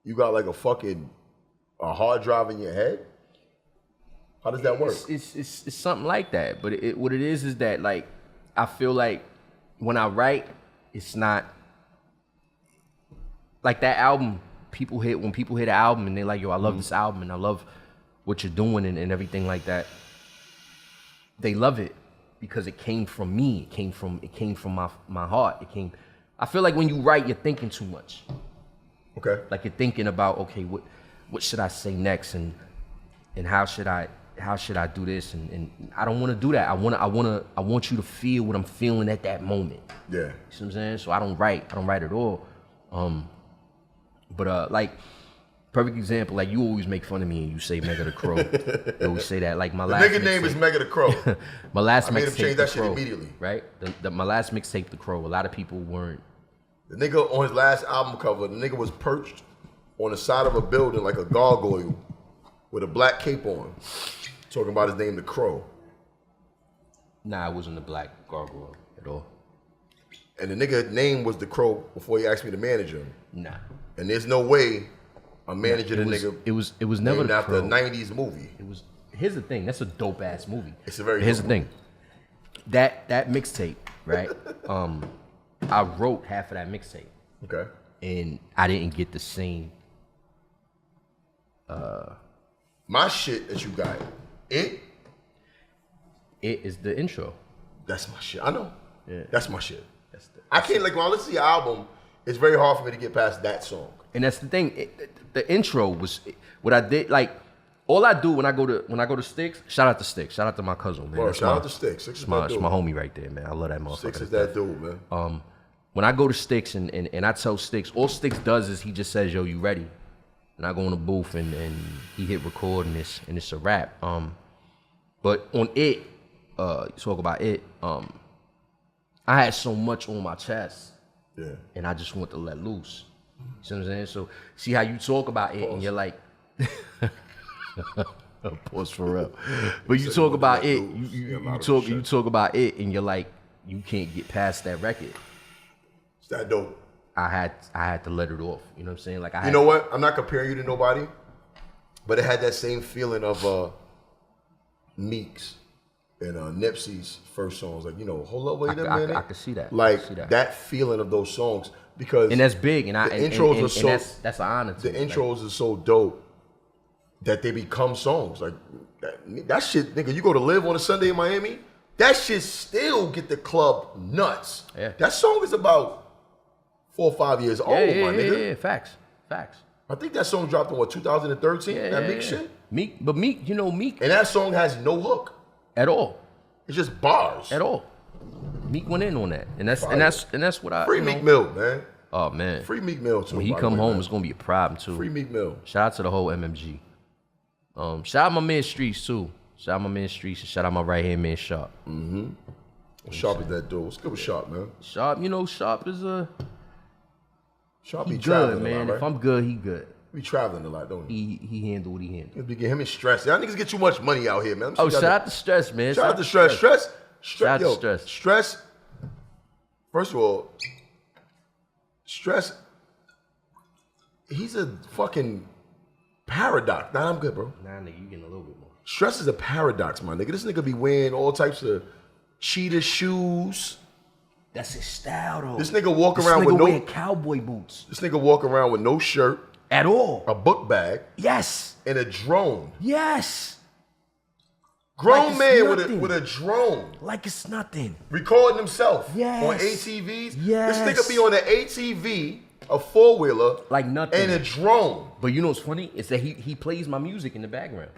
you got like a hard drive in your head? How does that work? It's something like that. But what it is that like I feel like when I write, it's not like that album. When people hear the album and they're like, yo, I love this album and I love what you're doing and everything like that. They love it because it came from me. It came from my heart. I feel like when you write, you're thinking too much. Okay. Like you're thinking about, okay, what should I say next and how should I do this and I don't want to do that. I want you to feel what I'm feeling at that moment. Yeah. You see what I'm saying? So I don't write at all. But like perfect example, like you always make fun of me and you say Megga the Crow. You always say that. Like my last Nigga name is Megga the Crow. my last I made him mixtape, change The that shit Crow, immediately. Right? My last mixtape, The Crow, a lot of people weren't The nigga on his last album cover, the nigga was perched on the side of a building like a gargoyle with a black cape on, talking about his name, the Crow. Nah, it wasn't the black gargoyle at all. And the nigga name was the Crow before he asked me to manage him. Nah. And there's no way a manager the nigga. It was never named the after a Crow. 90s movie. It was. Here's the thing. That's a dope ass movie. It's a very. Here's dope the thing. movie. That mixtape, right? I wrote half of that mixtape. Okay. And I didn't get the same. My shit that you got, it is the intro. That's my shit. I know. Yeah. That's my shit. I can't, like, when I listen to your album, it's very hard for me to get past that song. And that's the thing. The intro was what I did. Like, all I do when I go to Sticks, shout out to Sticks. Shout out to my cousin, man. Bro, shout out to Sticks. Sticks is that dude. my homie right there, man. I love that motherfucker. Sticks is that dude, man. When I go to Sticks and I tell Sticks, all Sticks does is he just says, yo, you ready? And I go in the booth and he hit record and it's a rap. But on it, you talk about it, I had so much on my chest. Yeah. And I just want to let loose. You see what I'm saying? So see how you talk about it and you're like, pause for real. But you talk about it, you talk about it and you're like, you can't get past that record. It's that dope. I had to let it off. You know what I'm saying? Like you know what? I'm not comparing you to nobody, but it had that same feeling of Meek's and Nipsey's first songs. Like, you know, hold up, wait a minute. I could see that. Like that feeling of those songs because and that's big. And the intros are so that's an honor to the me. intros are so dope that they become songs. Like that shit, nigga. You go to Live on a Sunday in Miami, that shit still get the club nuts. Yeah. That song is about 4 or 5 years old, my nigga. Yeah, facts. I think that song dropped in 2013. That Meek shit. Meek, you know Meek. And that song has no hook At all. It's just bars. At all. Meek went in on that, and that's what I free Meek Mill, man. Oh man, free Meek Mill too. When he come home, it's gonna be a problem too. Free Meek Mill. Shout out to the whole MMG. Shout out my man Streets too. Shout out my man Streets and shout out my right hand man Sharp. Mm-hmm. Sharp is that dude. What's good with Sharp, man? Sharp, you know, Sharp is Sharp he be good, traveling man. a lot, right? If I'm good, he good. We traveling a lot, don't he? He handle what he handle. It'll be getting him in stress. Y'all niggas get too much money out here, man. Oh, shout out to Stress, man. Shout out to Stress. Stress. Shout out to Stress. Stress. First of all, Stress. He's a fucking paradox. Nah, I'm good, bro. Nah, nigga, you getting a little bit more. Stress is a paradox, my nigga. This nigga be wearing all types of cheetah shoes. That's his style, though. This nigga walk around with no wearing cowboy boots. This nigga walk around with no shirt at all, a book bag, yes, and a drone. Yes. Grown man with a drone. Like it's nothing. Recording himself. Yes. On ATVs. Yes. This nigga be on an ATV, a four-wheeler. Like nothing. And a drone. But you know what's funny? Is that he plays my music in the background.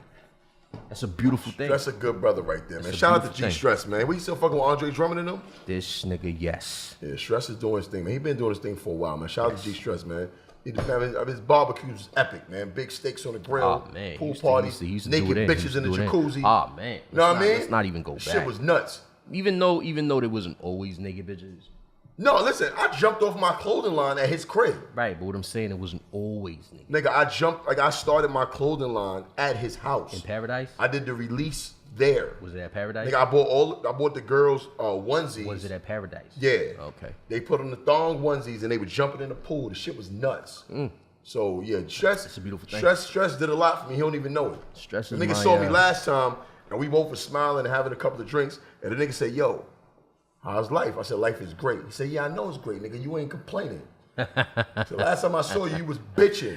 That's a beautiful thing. That's a good brother right there, man. Shout out to G Stress, man. We still fucking with Andre Drummond and them? This nigga, yes. Yeah, Stress is doing his thing, man. He been doing his thing for a while, man. Shout out to G Stress, man. His barbecues is epic, man. Big steaks on the grill, oh, man. pool parties, naked bitches in the jacuzzi. Oh man, you know what I mean? Let's not even go back. Shit was nuts. Even though there wasn't always naked bitches. No, listen, I jumped off my clothing line at his crib. Right, but what I'm saying, it wasn't always naked. Nigga, I started my clothing line at his house. In Paradise? I did the release there. Was it at Paradise? Nigga, I bought the girls onesies. Was it at Paradise? Yeah. Okay. They put on the thong onesies and they were jumping in the pool. The shit was nuts. So yeah, Stress. It's a beautiful thing. Stress did a lot for me. He don't even know it. Stress is the nigga saw me last time and we both were smiling and having a couple of drinks. And the nigga said, "Yo, how's life?" I said, "Life is great." He said, "Yeah, I know it's great, nigga. You ain't complaining." So last time I saw you, you was bitching.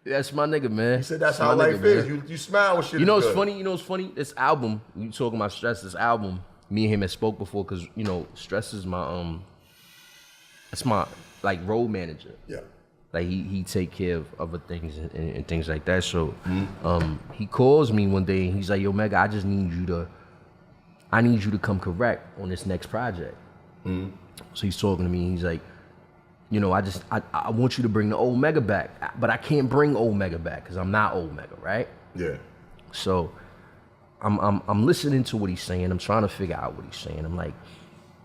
That's my nigga, man. He said that's how life is. You smile when shit. You know what's good. funny? You know what's funny? This album, you talking about Stress, this album, me and him had spoke before because, you know, Stress is my that's my like road manager. Yeah. Like he take care of other things and things like that. So he calls me one day and he's like, "Yo, Megga, I need you to come correct on this next project." So he's talking to me and he's like, "You know, I want you to bring the old Megga back, but I can't bring old Megga back because I'm not old Megga, right?" Yeah. So I'm listening to what he's saying. I'm trying to figure out what he's saying. I'm like,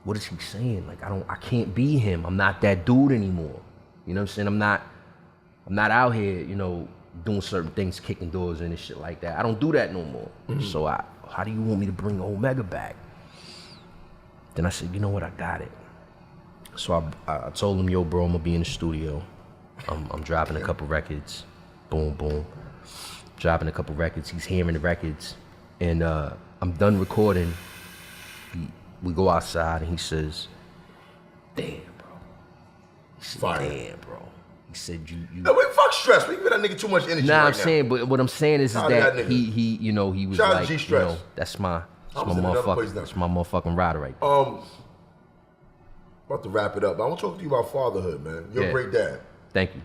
what is he saying? Like, I can't be him. I'm not that dude anymore. You know what I'm saying? I'm not out here, you know, doing certain things, kicking doors in and shit like that. I don't do that no more. So how do you want me to bring old Megga back? Then I said, you know what, I got it. So I told him, yo, bro, I'm gonna be in the studio. I'm dropping a couple records. Boom, boom. Dropping a couple records. He's hearing the records. And I'm done recording. We go outside and he says, damn, bro. He said, Fire. damn, bro. He said, you. No, wait, fuck stress. We give that nigga too much energy Nah, right I'm saying, but what I'm saying is Shout out that to that he, nigga. you know, he was Shout out to like, you G-Stress. know, that's my I was in another place now. that's my motherfucking rider right there. About to wrap it up. I want to talk to you about fatherhood, man. You're a great dad. Thank you.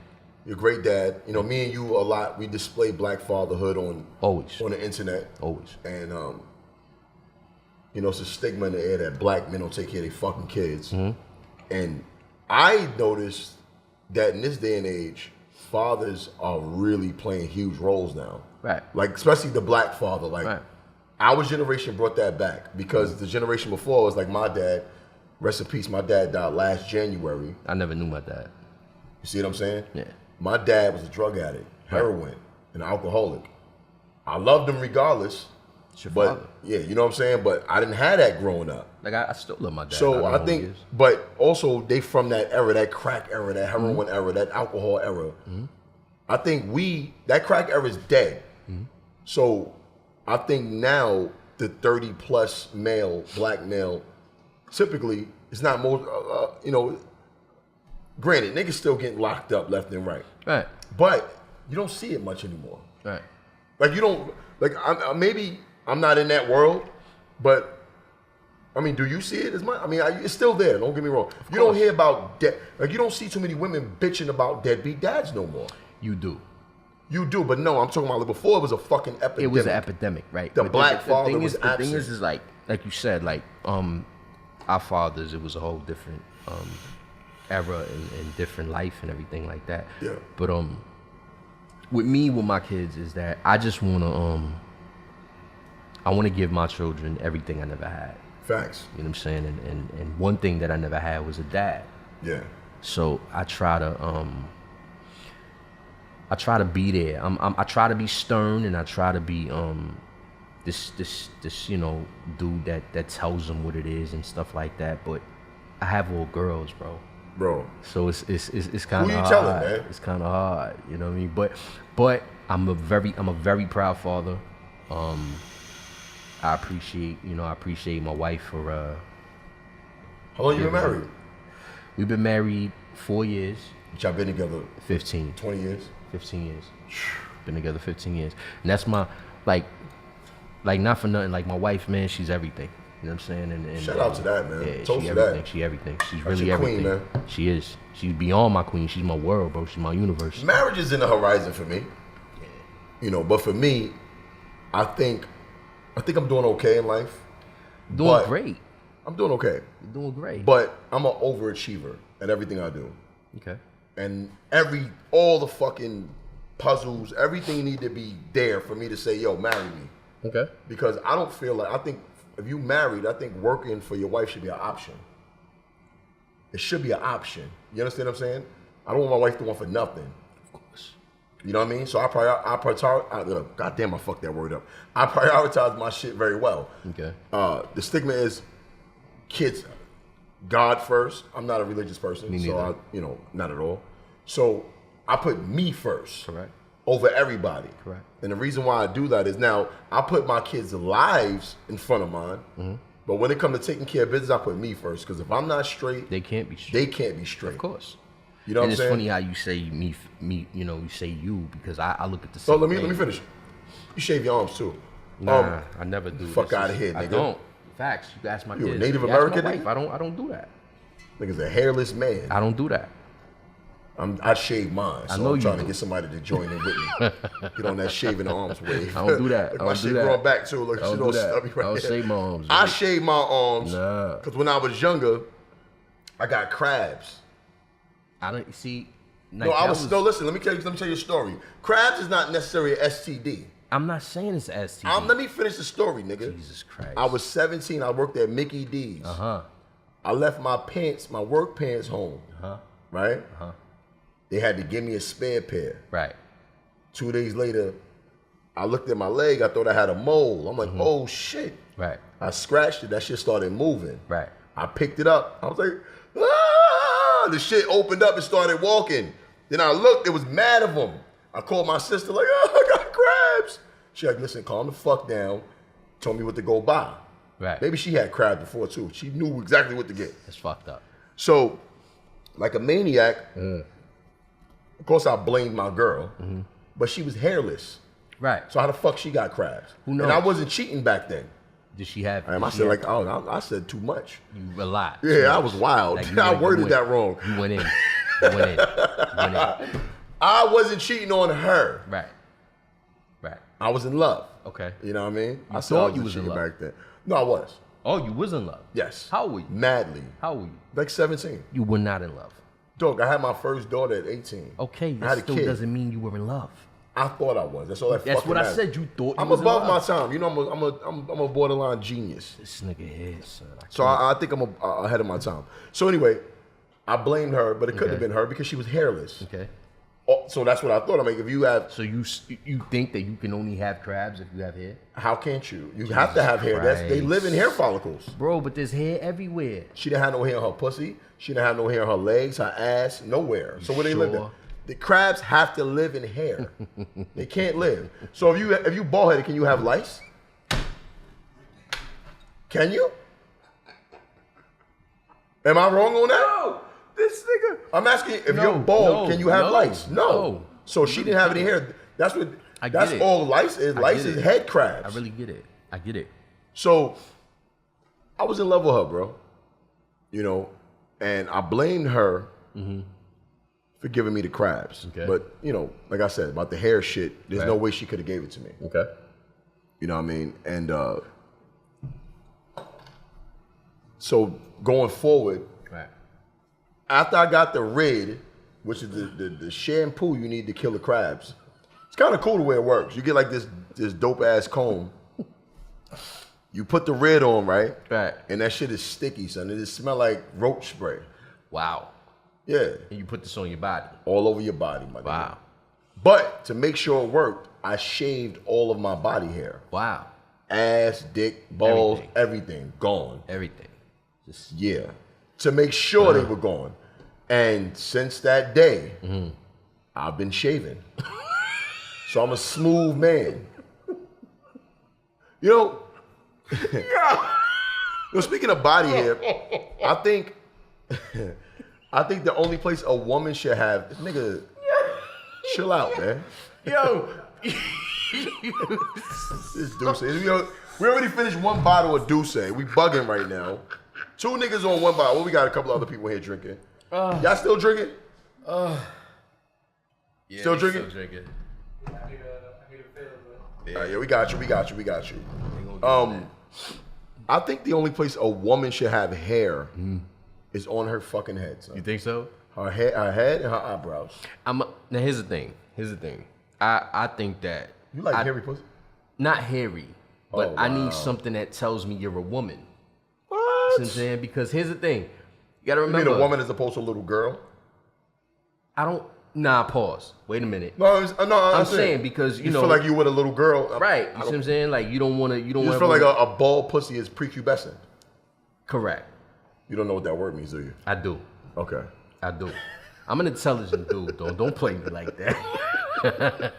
You're a great dad. You know, me and you a lot, we display black fatherhood on the internet. Always. And, you know, it's a stigma in the air that black men don't take care of their fucking kids. And I noticed that in this day and age, fathers are really playing huge roles now. Right. Like, especially the black father. Like, our generation brought that back because the generation before was like my dad. Rest in peace, my dad died last January. I never knew my dad. You see what I'm saying? Yeah. My dad was a drug addict, heroin, an alcoholic. I loved him regardless. It's your but father. yeah, you know what I'm saying? But I didn't have that growing up. Like, I still love my dad. So don't I know think, who he is. but also they from that era, that crack era, that heroin era, that alcohol era. I think that crack era is dead. So I think now the 30 plus male, black male, typically it's not more, you know, granted, niggas still getting locked up left and right. Right. But you don't see it much anymore. Right. Like you don't, like maybe I'm not in that world, but I mean, do you see it as much? I mean, it's still there, don't get me wrong. You don't hear about, like you don't see too many women bitching about deadbeat dads no more. You do. You do, but no, I'm talking about like before it was a fucking epidemic. It was an epidemic, right? The But black father was the thing absent. is like you said, like our fathers, it was a whole different era and different life and everything like that. Yeah. But with me, with my kids, is that I just wanna I wanna give my children everything I never had. Facts. You know what I'm saying? And one thing that I never had was a dad. Yeah. So I try to be there. I try to be stern, and I try to be this you know, dude that tells them what it is and stuff like that. But I have all girls, bro. So it's kind of Who you hard. telling, man? It's kind of hard, you know what I mean? But I'm a very proud father. I appreciate my wife for. How long you been married? We've been married 4 years. Y'all been together 15. 20 years? 15 years. Been together 15 years. And that's my, like not for nothing, like my wife, man, she's everything. You know what I'm saying? And Shout out to that, man. Yeah, Toast she to everything. that. She everything. She's That's really your everything. queen, man. She is. She's beyond my queen. She's my world, bro. She's my universe. Marriage is in the horizon for me. You know, but for me, I think I'm doing okay in life. Doing great. I'm doing okay. You're doing great. But I'm an overachiever at everything I do. Okay. And all the fucking puzzles, everything need to be there for me to say, yo, marry me. Okay. Because I don't feel like, I think if you married, I think working for your wife should be an option. It should be an option. You understand what I'm saying? I don't want my wife to want for nothing. Of course. You know what I mean? So I prioritize, God damn, I fucked that word up. I prioritize my shit very well. Okay. The stigma is kids, God first. I'm not a religious person. Me so neither. not at all. So I put me first. Correct. Over everybody. Correct. And the reason why I do that is now I put my kids' lives in front of mine. Mm-hmm. But when it comes to taking care of business, I put me first. Because if I'm not straight, They can't be straight. they can't be straight. Of course. You know And what I'm it's saying? funny how you say me, you know, you say you, because I look at the So same let me thing. finish. You shave your arms too. Nah, I never do. Fuck This outta is- here, I nigga. don't. Facts. You ask my You a kids. Native You ask American my nigga? wife. I don't do that. Nigga's a hairless man. I don't do that. I shave mine, so I know I'm you trying do. to get somebody to join in with me. Get on that shaving the arms wave. I don't do that. Look, I my don't shit do that. growing back too. Look, I don't shit do all that. stubby right I don't here. shave my arms. I nigga. shaved my arms Nah. because when I was younger, I got crabs. I don't see. No, listen. Let me tell you a story. Crabs is not necessarily an STD. I'm not saying it's STD. Let me finish the story, nigga. Jesus Christ. I was 17. I worked at Mickey D's. Uh-huh. I left my work pants home. Right? They had to give me a spare pair. Right. 2 days later, I looked at my leg. I thought I had a mole. I'm like, oh shit. Right. I scratched it. That shit started moving. Right. I picked it up. I was like, ah! The shit opened up and started walking. Then I looked. There was mad of them. I called my sister like, oh, I got crabs. She like, listen, calm the fuck down. Told me what to go buy. Right. Maybe she had crabs before too. She knew exactly what to get. That's fucked up. So, like a maniac, of course I blamed my girl, but she was hairless. Right. So how the fuck she got crabs? Who knows? And I wasn't cheating back then. Did she have? I said like, oh, I said too much. You a lot. Yeah, I was wild. Like, I worded that wrong. You went in. You went in. I wasn't cheating on her. Right. Right. I was in love. Okay. You know what I mean? I thought you was in love back then. No, I was. Oh, you was in love? Yes. How old were you? Madly. How old were you? Like 17. You were not in love. Dog, I had my first daughter at 18. Okay, I had that a still kid. doesn't mean you were in love. I thought I was. That's all that That's fucking what I matters. said. You thought you I'm was above in my love. time. You know, I'm a borderline genius. This nigga here, son. So I think I'm ahead of my time. So anyway, I blamed her, but it couldn't have been her because she was hairless. Okay. Oh, so that's what I thought. I mean, if you have, So you think that you can only have crabs if you have hair? how can't you? You have to have hair. They live in hair follicles. Bro, but there's hair everywhere. She didn't have no hair on her pussy. She didn't have no hair on her legs, her ass, nowhere. So where they live in? Sure. The crabs have to live in hair. They can't live. So if you bald headed, can you have lice? Can you? Am I wrong on that? No, this nigga. I'm asking you, if No, you're bald, no, can you have no, lice? no. So she didn't have any hair. That's what. I get That's it. all lice is. I Lice get is it. head crabs. I really get it. I get it. So I was in love with her, bro. You know, and I blamed her for giving me the crabs. Okay. But, you know, like I said, about the hair shit, there's no Right. way she could have gave it to me. Okay. You know what I mean? And so going forward, Right. after I got the Red, which is the shampoo you need to kill the crabs, it's kind of cool the way it works. You get like this dope ass comb. You put the Red on, right? Right. And that shit is sticky, son. It just smell like roach spray. Wow. Yeah. And you put this on your body. All over your body, my nigga. Wow. But to make sure it worked, I shaved all of my body hair. Wow. Ass, dick, balls, everything gone. Everything. Just Yeah. To make sure they were gone. And since that day, I've been shaving. So I'm a smooth man. You know, speaking of body hair, I think the only place a woman should have, nigga, chill out, man. Yo. This Douce. We already finished one bottle of Douce. We bugging right now. 2 niggas on one bottle. Well, we got a couple other people here drinking. Y'all still drinking? Yeah, Still they drinking? I need to feel it. All right, yeah, we got you. I think the only place a woman should have hair is on her fucking head, son. You think so? Her head and her eyebrows. Now here's the thing. I think that You like hairy pussy? not hairy, but Oh, I wow. need something that tells me you're a woman. What? You know what I'm saying? Because here's the thing. You gotta You remember. mean a woman as opposed to a little girl? Pause. Wait a minute. No, I'm saying because, you know. feel like you with a little girl. Right. You see what I'm saying? Like you don't want to. You don't You want just feel like a bald pussy is prepubescent. Correct. You don't know what that word means, do you? I do. Okay. I do. I'm an intelligent dude, though. Don't play me like that.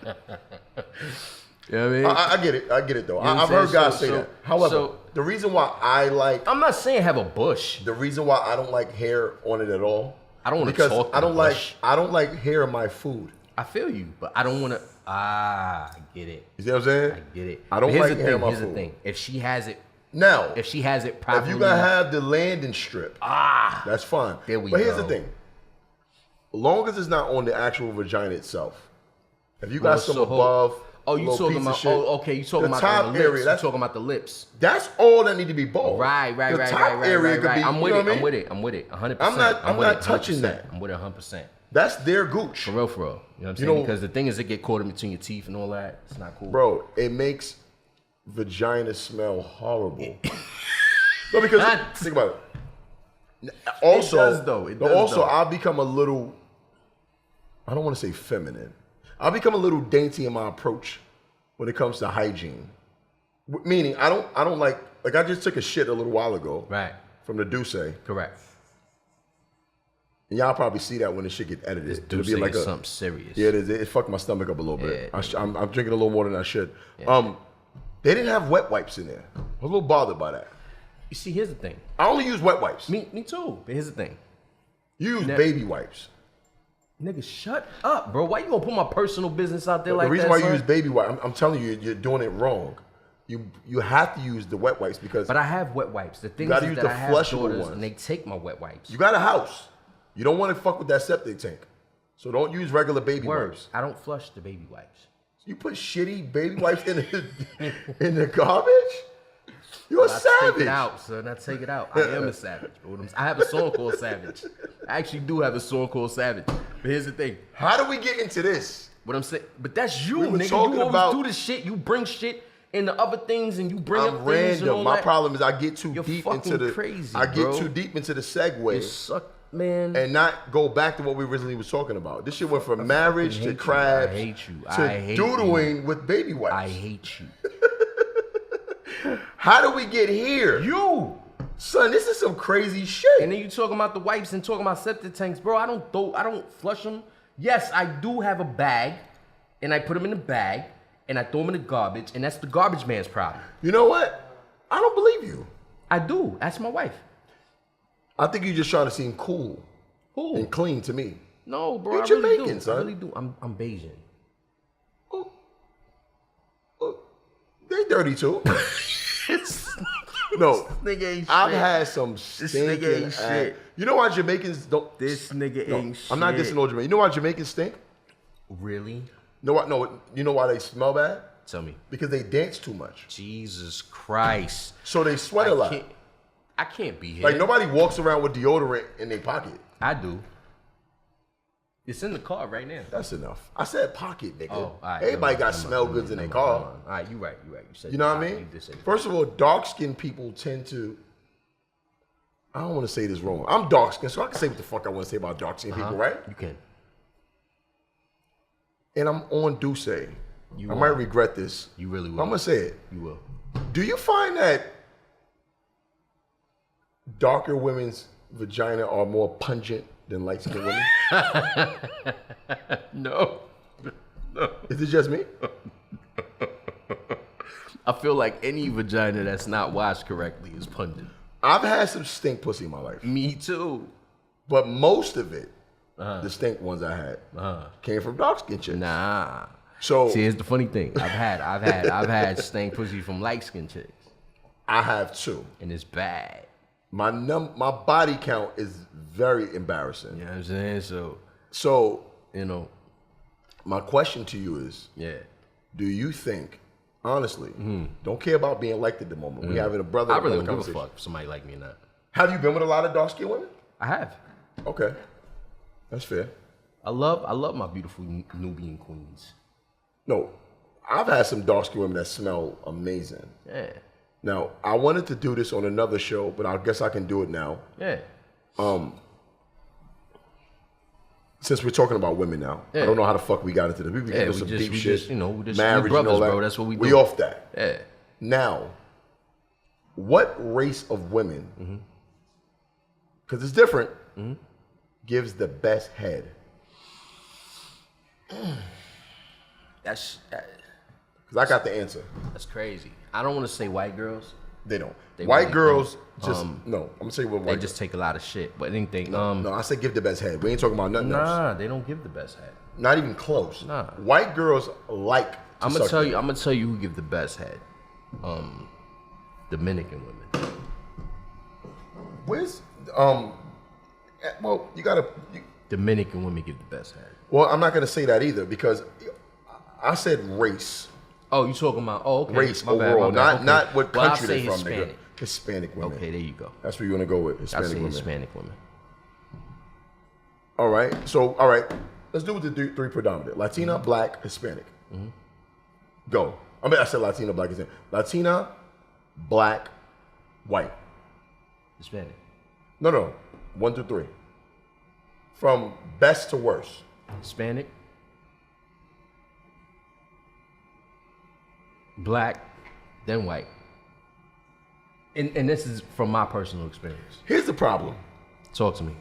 You know what I mean? I get it. I get it, though. You know what I'm I've heard saying? guys So- say that. However, so- the reason why I'm not saying have a bush. the reason why I don't like hair on it at all, I don't wanna because talk to I don't the bush. I don't like hair in my food. I feel you, but I don't want to. I get it. You see what I'm saying? I get it. I don't But here's like the hair thing. in my Here's the food. thing. If she has it Now, If she has it if properly. you gotta have the landing strip, that's fine. There we But here's go. the thing: long as it's not on the actual vagina itself, if you Well, got some so hold- above, Oh, you little talking piece of about? shit, Oh, okay. You talking the about top the lips? area? You That's talking about the lips? That's all that need to be bald. Right. The top area could be. I'm with you know it. what I mean? I'm with it. I'm with it. 100%. I'm not with it, touching 100%. that. I'm with it 100%. That's their gooch, For real, for real. You know what I'm saying? know- Because the thing is, it get caught in between your teeth and all that. It's not cool. bro. It makes vagina smell horrible. No, because Not- think about it. Also, It does, though. It does, also, though. I'll become a little. I don't want to say feminine. I'll become a little dainty in my approach when it comes to hygiene. Meaning, I don't like I just took a shit a little while ago. Right. From the Douce. Correct. And y'all probably see that when the shit get edited. This It'll Douce be like is something serious. Yeah, it is. It fucked my stomach up a little bit. Yeah. I'm drinking a little more than I should. Yeah. They didn't have wet wipes in there. I was a little bothered by that. You see, here's the thing. I only use wet wipes. Me too. But here's the thing. You use baby wipes. Nigga, shut up, bro. Why you gonna put my personal business out there The like that? reason why son? you use baby wipes, I'm telling you, you're doing it wrong. You have to use the wet wipes because But I have wet wipes. The thing gotta is use that the I have flushable daughters ones. and they take my wet wipes. you got a house. You don't want to fuck with that septic tank. So don't use regular baby Words. wipes. I don't flush the baby wipes. You put shitty baby wipes in the garbage? You're a I savage. take it out, son. I take it out. I am a savage. I have a song called Savage. I actually do have a song called Savage. But here's the thing. How do we get into this? What I'm saying, but that's you, We were nigga. talking You always about- do this shit. You bring shit into other things, and you bring up I'm things and random. all My that. problem is I get too You're deep fucking into the crazy, I get bro. too deep into the You segue suck, man. and not go back to what we originally was talking about. This shit went from marriage hate to you. crabs I hate you. to I hate doodling with baby wipes. I hate you. How do we get here? You. Son, this is some crazy shit. And then you talking about the wipes and talking about septic tanks, bro. I don't flush them. Yes, I do have a bag, and I put them in the bag, and I throw them in the garbage, and that's the garbage man's problem. You know what? I don't believe you. I do. Ask my wife. I think you're just trying to seem cool Who? and clean to me. No, bro. You're I really Jamaican, do. son. I really do. I'm Bayesian. They dirty too. No, Nigga ain't I've shit. had some This stinking nigga ain't ass- shit. You know why Jamaicans don't? This nigga No, ain't shit. I'm not dissing all Jamaicans. You know why Jamaicans stink? Really? No, what? No, you know why they smell bad? Tell me. Because they dance too much. Jesus Christ. So they sweat a lot. I can't be here. Like nobody walks around with deodorant in their pocket. I do. It's in the car right now. That's enough. I said pocket, nigga. Oh, all right. Everybody got Never mind, smell never goods in mind, their never car. mind. All right, you right. You said You know what I you mean? did say that. First of all, dark-skinned people tend to. I don't want to say this wrong. I'm dark-skinned, so I can say what the fuck I want to say about dark-skinned people, right? You can. And I'm on Douce. I You might are. regret this. You really will. I'm gonna say it. You will. Do you find that darker women's vagina are more pungent than light-skinned women? No. Is it just me? I feel like any vagina that's not washed correctly is pungent. I've had some stink pussy in my life, Me too. but most of it, the stink ones I had, came from dark-skinned chicks. Nah. So See, here's the funny thing. I've had stank pussy from light skinned chicks, I have two. and it's bad. My body count is very embarrassing. You know what I'm saying? So, So you know, my question to you is, yeah. do you think, honestly, don't care about being liked at the moment. We having a brother. I really don't give a conversation. fuck if somebody like me or not. Have you been with a lot of dark-skinned women? I have. Okay, that's fair. I love my beautiful Nubian queens. No, I've had some dark-skinned women that smell amazing. Yeah. Now, I wanted to do this on another show, but I guess I can do it now. Yeah. Since we're talking about women now, I Yeah. don't know how the fuck we got into this. We get into some deep shit. just, you know, we just marriage we brothers, and all that. bro. That's what we do. We off that. Yeah. Now, what race of women, because it's different, gives the best head? That's Because I got the answer. that's crazy. I don't want to say white girls. They don't. They White really girls don't. just, no, I'm going to say what They white just take a lot of shit. But anything. No, I said give the best head. We ain't talking about nothing else. Nah, they don't give the best head. Not even close. Nah. White girls like to I'm gonna suck tell dick. you. I'm gonna tell you who give the best head. Dominican women. Where's, well, you got to, Dominican women give the best head. well, I'm not going to say that either because I said race. Oh, you talking about? Oh, okay. Race My bad, overall, my bad. Okay. not what Well, I'll country say they're from, nigga. Hispanic. Hispanic women. Okay, there you go. That's what you want to go with, I Hispanic say women. Hispanic women. All right. So, all right. Let's do with the three predominant. Latina, black, Hispanic. Go. I said Latina, black, Hispanic. Latina, black, white. Hispanic. No. 1 through 3. From best to worst. Hispanic, black, then white. And this is from my personal experience. Here's the problem. Talk to me.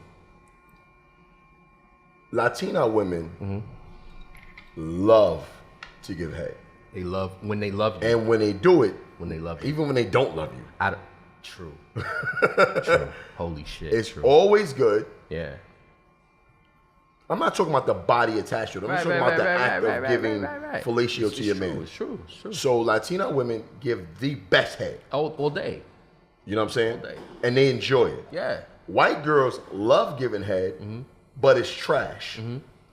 Latina women love to give head. They love when they love you. And when they do it, When they love you. even when they don't love you, True. True. Holy shit. it's true. always good. Yeah. I'm not talking about the body attached to it. I'm just talking about the act of giving fellatio It's to your true, man. It's true. It's true. So Latina women give the best head. All day. You know what I'm saying? All day. And they enjoy it. Yeah. White girls love giving head, but it's trash.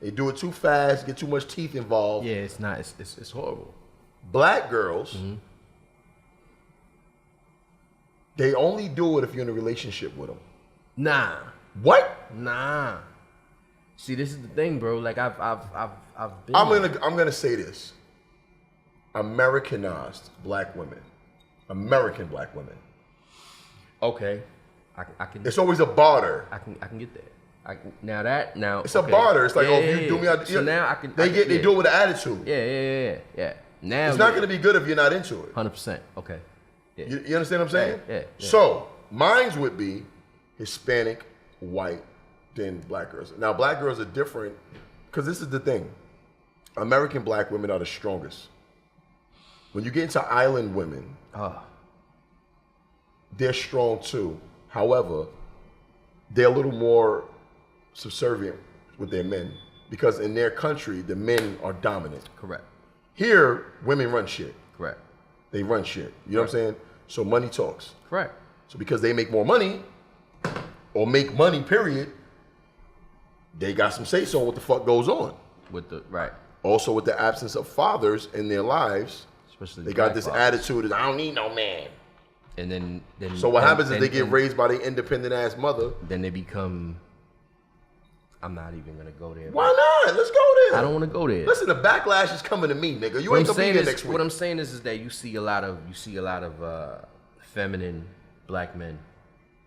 They do it too fast, get too much teeth involved. Yeah, it's not. It's horrible. Black girls, they only do it if you're in a relationship with them. Nah. What? Nah. See, this is the thing, bro. Like I've been. I'm gonna say this. Americanized black women, American black women. Okay. I can. It's always a barter. I can get there. Now It's a barter. It's like, Yeah, if you do me, I do. So now I can. They do it with an attitude. Yeah. Now It's not gonna be good if you're not into it. 100%. Okay. Yeah. You understand what I'm saying? Yeah. So mine's would be Hispanic, white, then black girls. Now black girls are different because this is the thing. American black women are the strongest. When you get into island women, they're strong too. However, they're a little more subservient with their men because in their country, the men are dominant. Correct. Here, women run shit. Correct. They run shit. You know what I'm saying? So money talks. Correct. So because they make more money, or make money, period, they got some say-so on what the fuck goes on. With the right. Also with the absence of fathers in their lives, Especially they black got this fathers. attitude that I don't need no man. And then So what happens is they get raised by their independent ass mother. Then they become. I'm not even gonna go there. Why not? Let's go there. I don't want to go there. Listen, the backlash is coming to me, nigga. You What ain't I'm gonna be saying here is, next week. what I'm saying is that you see a lot of feminine black men.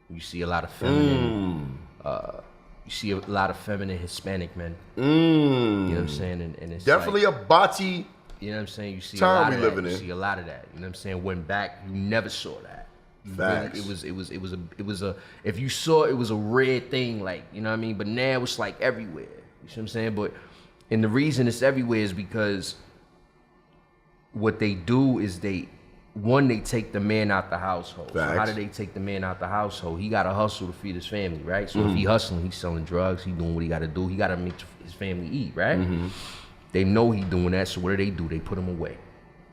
You see a lot of feminine. You see a lot of feminine Hispanic men. You know what I'm saying? And it's Definitely like, a body. You know what I'm saying? You see time a lot we of living that. You in. see a lot of that. You know what I'm saying? When back, you never saw that. Facts. It was a if you saw it was a rare thing, like, you know what I mean? But now it's like everywhere. You see what I'm saying? But and the reason it's everywhere is because what they do is they take the man out the household. So how Facts. do they take the man out the household? He gotta hustle to feed his family, right? So if he hustling, he's selling drugs, he doing what he gotta do, he gotta make his family eat, right? They know he doing that, so what do? They put him away.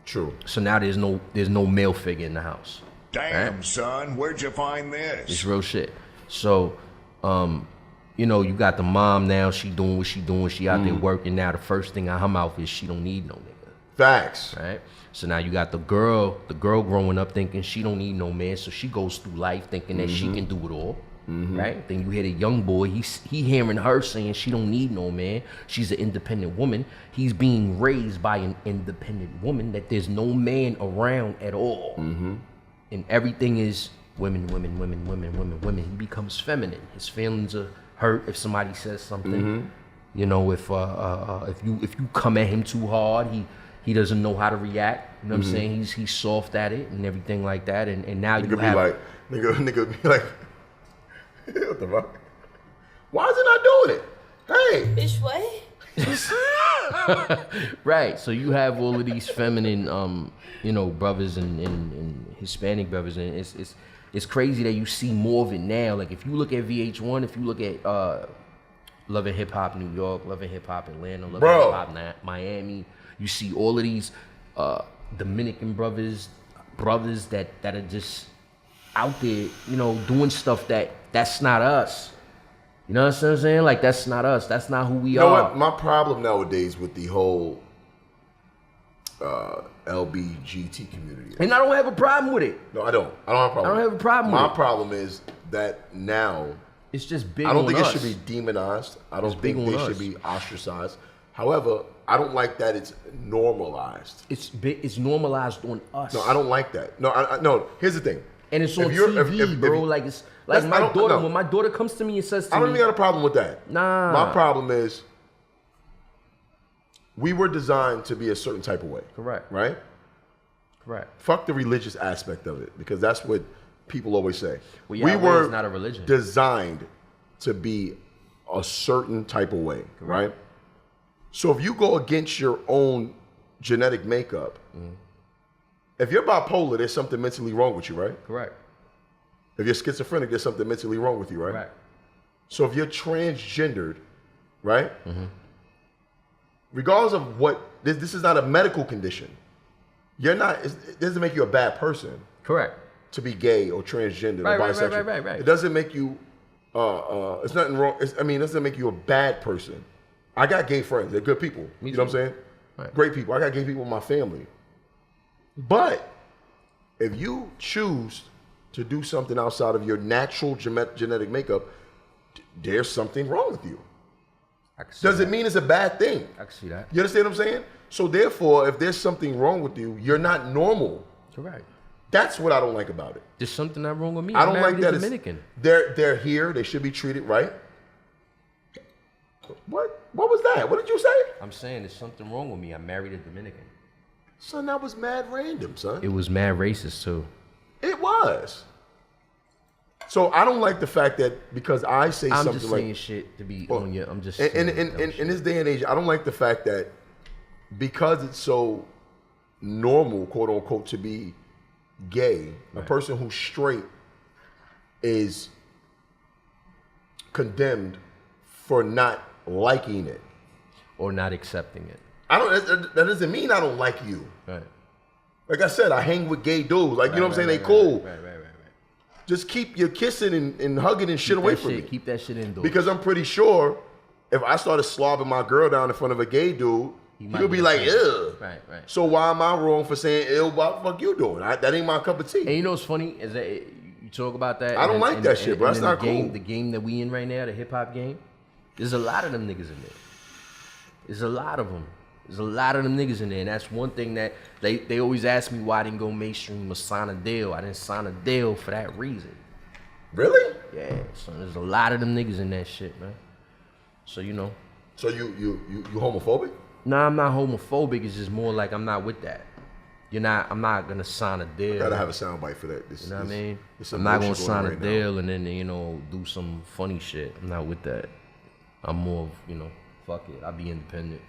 True. So now there's no male figure in the house. Damn, right? son, where'd you find this? It's real shit. So, you know, you got the mom now. She doing what she doing. She out there working now. The first thing out her mouth is she don't need no nigga. Facts. Right. So now you got the girl growing up thinking she don't need no man. So she goes through life thinking that she can do it all. Right. Then you hear the young boy. He hearing her saying she don't need no man. She's an independent woman. He's being raised by an independent woman that there's no man around at all. And everything is women. He becomes feminine. His feelings are hurt if somebody says something. You know, if you come at him too hard, he doesn't know how to react. You know what I'm saying? He's soft at it and everything like that. And now you have nigga be like, what the fuck? Why is it not doing it? Hey. Bitch, what? right. So you have all of these feminine, you know, brothers and Hispanic brothers, and it's crazy that you see more of it now. Like if you look at VH1, if you look at Love and Hip Hop New York, Love and Hip Hop Atlanta, Love and Hip Hop Miami, you see all of these Dominican brothers that are just out there, you know, doing stuff that's not us. You know what I'm saying? Like, that's not us. That's not who we are. You know what? My problem nowadays with the whole LBGT community. And I don't have a problem with it. No, I don't. I don't have a problem. I don't have a problem with it. My problem is that now It's just big I don't on think us. it should be demonized. I don't It's big think on they us. should be ostracized. However, I don't like that it's normalized. It's normalized on us. No, I don't like that. No, no. Here's the thing. And it's on If you're- TV, if- bro. Like it's like That's- my I don't- daughter. no. When my daughter comes to me and says to I don't me, even got a problem with that. Nah. My problem is we were designed to be a certain type of way. Correct. Right? correct. Fuck the religious aspect of it, because that's what people always say. Well, we Yahweh were is not a religion. designed to be a certain type of way, right? So if you go against your own genetic makeup, if you're bipolar, there's something mentally wrong with you, right? Correct. If you're schizophrenic, there's something mentally wrong with you, right? Correct. So if you're transgendered, right? Regardless of what, this is not a medical condition. You're not, it doesn't make you a bad person Correct. to be gay or transgender Right, or right, bisexual. right. It doesn't make you, it's nothing wrong. It doesn't make you a bad person. I got gay friends. They're good people. Me You know what I'm too. saying? Right. Great people. I got gay people in my family. But if you choose to do something outside of your natural genetic makeup, there's something wrong with you. I can see Doesn't that. mean it's a bad thing. I can see that. You understand what I'm saying? So therefore, if there's something wrong with you, you're not normal. Correct. That's what I don't like about it. There's something not wrong with me. I I'm don't like married that. a It's, Dominican. they're here. They should be treated right. What? What was that? What did you say? I'm saying there's something wrong with me. I married a Dominican. Son, that was mad random, son. It was mad racist too. It was. So I don't like the fact that because I say I'm something just like saying shit to be Well, on your. I'm just in saying in, dumb in this day and age, I don't like the fact that because it's so normal, quote unquote, to be gay, a person who's straight is condemned for not liking it. or not accepting it. I don't. That doesn't mean I don't like you. Right. Like I said, I hang with gay dudes. Like you know what I'm saying? They cool. Right. Just keep your kissing and hugging and shit Keep away that from shit, me. Keep that shit indoors. Because I'm pretty sure if I started slobbing my girl down in front of a gay dude, might he'll be get like, offended. ew. Right. So why am I wrong for saying, ew, what the fuck you doing? That ain't my cup of tea. And you know what's funny is that you talk about that. I don't like that shit, bro. That's not the game, cool. The game that we in right now, the hip hop game, there's a lot of them niggas in there. There's a lot of them. There's a lot of them niggas in there, and that's one thing that they always ask me why I didn't go mainstream or sign a deal. I didn't sign a deal for that reason. Really? Yeah, so there's a lot of them niggas in that shit, man. So you know. So you homophobic? Nah, I'm not homophobic. It's just more like I'm not with that. I'm not gonna sign a deal. Gotta have a soundbite for that. You know what I mean? there's some I'm not gonna bullshit sign a right now. deal and then, do some funny shit. I'm not with that. I'm more of, fuck it. I'll be independent.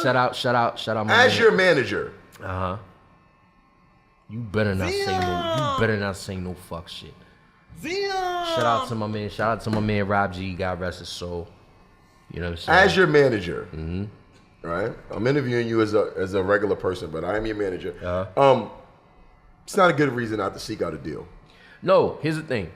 Shout out my As man. your manager, You better not say no fuck shit. Shout out to my man Rob G, God rest his soul. You know what I'm saying? as your manager, right? I'm interviewing you as a regular person, but I am your manager. It's not a good reason not to seek out a deal. No, here's the thing.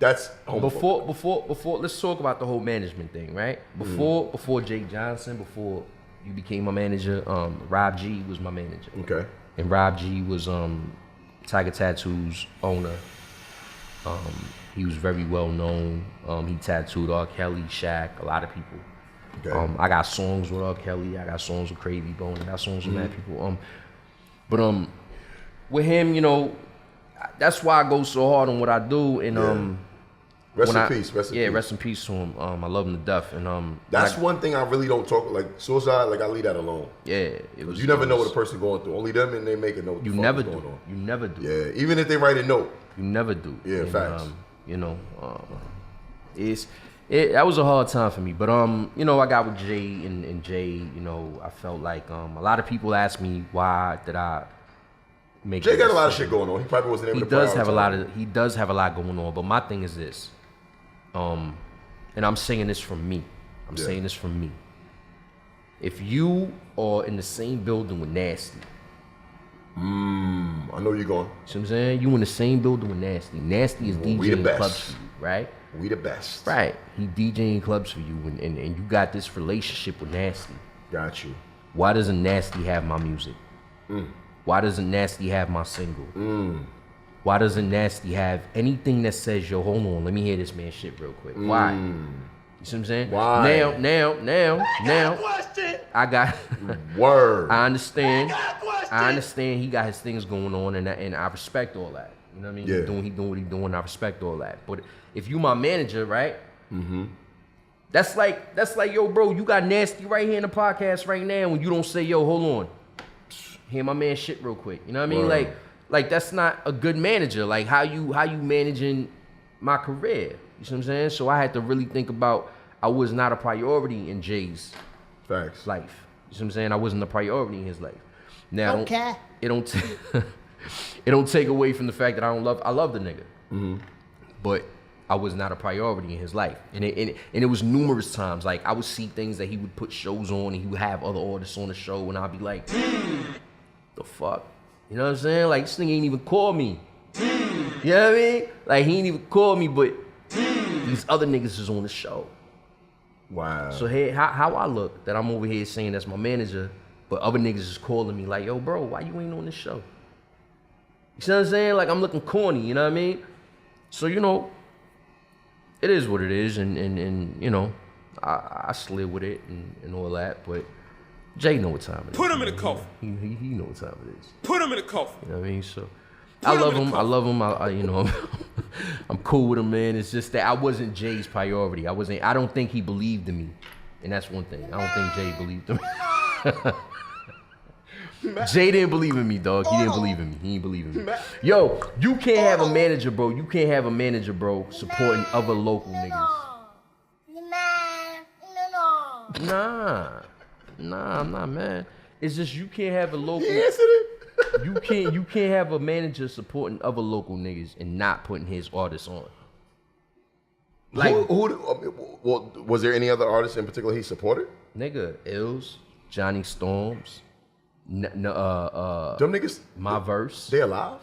That's homophobic. Before let's talk about the whole management thing, right? Before Jake Johnson, before you became my manager, Rob G was my manager. Okay. And Rob G was Tiger Tattoo's owner. He was very well known. He tattooed R. Kelly, Shaq, a lot of people. Okay. I got songs with R. Kelly. I got songs with Crazy Bone. I got songs with mad people. But with him, that's why I go so hard on what I do. And Rest when in peace. Rest in peace. rest in peace to him. I love him to death. And That's one thing I really don't talk like suicide. Like I leave that alone. yeah, it was. You never know what a person going through. Only them and they make a note. You never do. You never do. Yeah, even if they write a note. You never do. Yeah, And, facts. That was a hard time for me. But I got with Jay and Jay. I felt like a lot of people ask me why did I make. Jay this got a lot of decision. shit going on. He probably wasn't able He to. does have a lot prioritize. of. He does have a lot going on. But my thing is this. And I'm saying this from me. I'm saying this from me. If you are in the same building with Nasty. I know you're going. See what I'm saying? You in the same building with Nasty. Nasty is We the DJing best. clubs for you, right? We the best. Right. He DJing clubs for you and you got this relationship with Nasty. Got you. Why doesn't Nasty have my music? Why doesn't Nasty have my single? Why doesn't Nasty have anything that says, yo, hold on, let me hear this man shit real quick? Why? You see what I'm saying? Why? Now, I got Word. I understand. I understand he got his things going on, and I respect all that. You know what I mean? Yeah. He doing what he doing. I respect all that. But if you my manager, right? Mm-hmm. That's like, yo, bro, you got nasty right here in the podcast right now when you don't say, yo, hold on. Hear my man shit real quick. You know what I mean? Word. Like that's not a good manager. Like how you managing my career. You see what I'm saying? So I had to really think about I was not a priority in Jay's Facts. life. You see what I'm saying? I wasn't a priority in his life. Now it don't take away from the fact that I love the nigga. Mm-hmm. But I was not a priority in his life. And it was numerous times. Like I would see things that he would put shows on and he would have other artists on the show and I'd be like, the fuck? You know what I'm saying? Like this nigga ain't even call me. You know what I mean? Like he ain't even call me, but these other niggas is on the show. Wow. So hey, how I look that I'm over here saying that's my manager, but other niggas is calling me like, yo, bro, why you ain't on this show? You see what I'm saying? Like I'm looking corny, you know what I mean? So, you know, it is what it is, and you know, I slid with it and all that, but Jay know what time it is. Put him in the coffin. He know what time it is. Put him in the coffin. You know what I mean? So I love him. I you know, I'm cool with him, man. It's just that I wasn't Jay's priority. I don't think he believed in me, and that's one thing. I don't think Jay believed in me. Jay didn't believe in me, dog. He didn't believe in me. He didn't believe in me. Yo, you can't have a manager, bro. You can't have a manager, bro, supporting other local niggas. Nah, I'm not mad. It's just you can't have a local. You can't have a manager supporting other local niggas and not putting his artists on. Like, well, was there any other artists in particular he supported? Nigga, Ills, Johnny Storms, them niggas, my verse. They alive?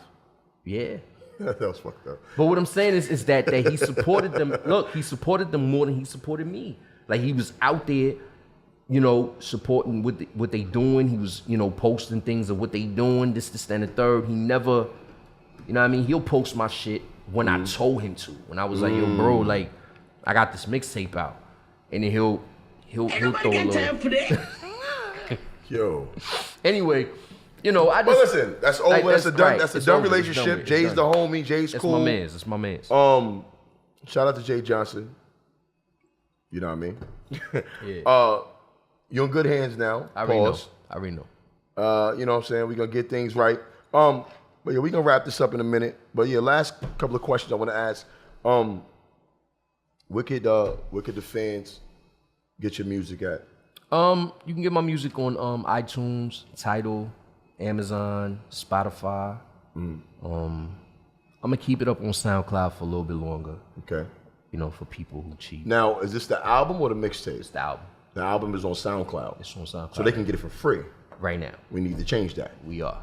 Yeah. That was fucked up. But what I'm saying is that he supported them. Look, he supported them more than he supported me. Like he was out there, you know, supporting what they doing. He was, you know, posting things of what they doing, this, and the third. He never, you know what I mean? He'll post my shit when I told him to. When I was like, yo, bro, like, I got this mixtape out. And then he'll throw a little. Yo. Anyway, you know, I just. But listen, that's over. Like, That's a done relationship. Jay's the homie. Jay's cool. That's my man's. Shout out to Jay Johnson. You know what I mean? Yeah. You're in good hands now. I already know. You know what I'm saying? We're gonna get things right. But yeah, we're gonna wrap this up in a minute. But yeah, last couple of questions I want to ask. Where could the fans get your music at? You can get my music on iTunes, Tidal, Amazon, Spotify. I'm gonna keep it up on SoundCloud for a little bit longer. Okay. You know, for people who cheat. Now, is this the album or the mixtape? It's the album. The album is on SoundCloud. It's on SoundCloud. So they can get it for free. Right now. We need to change that. We are.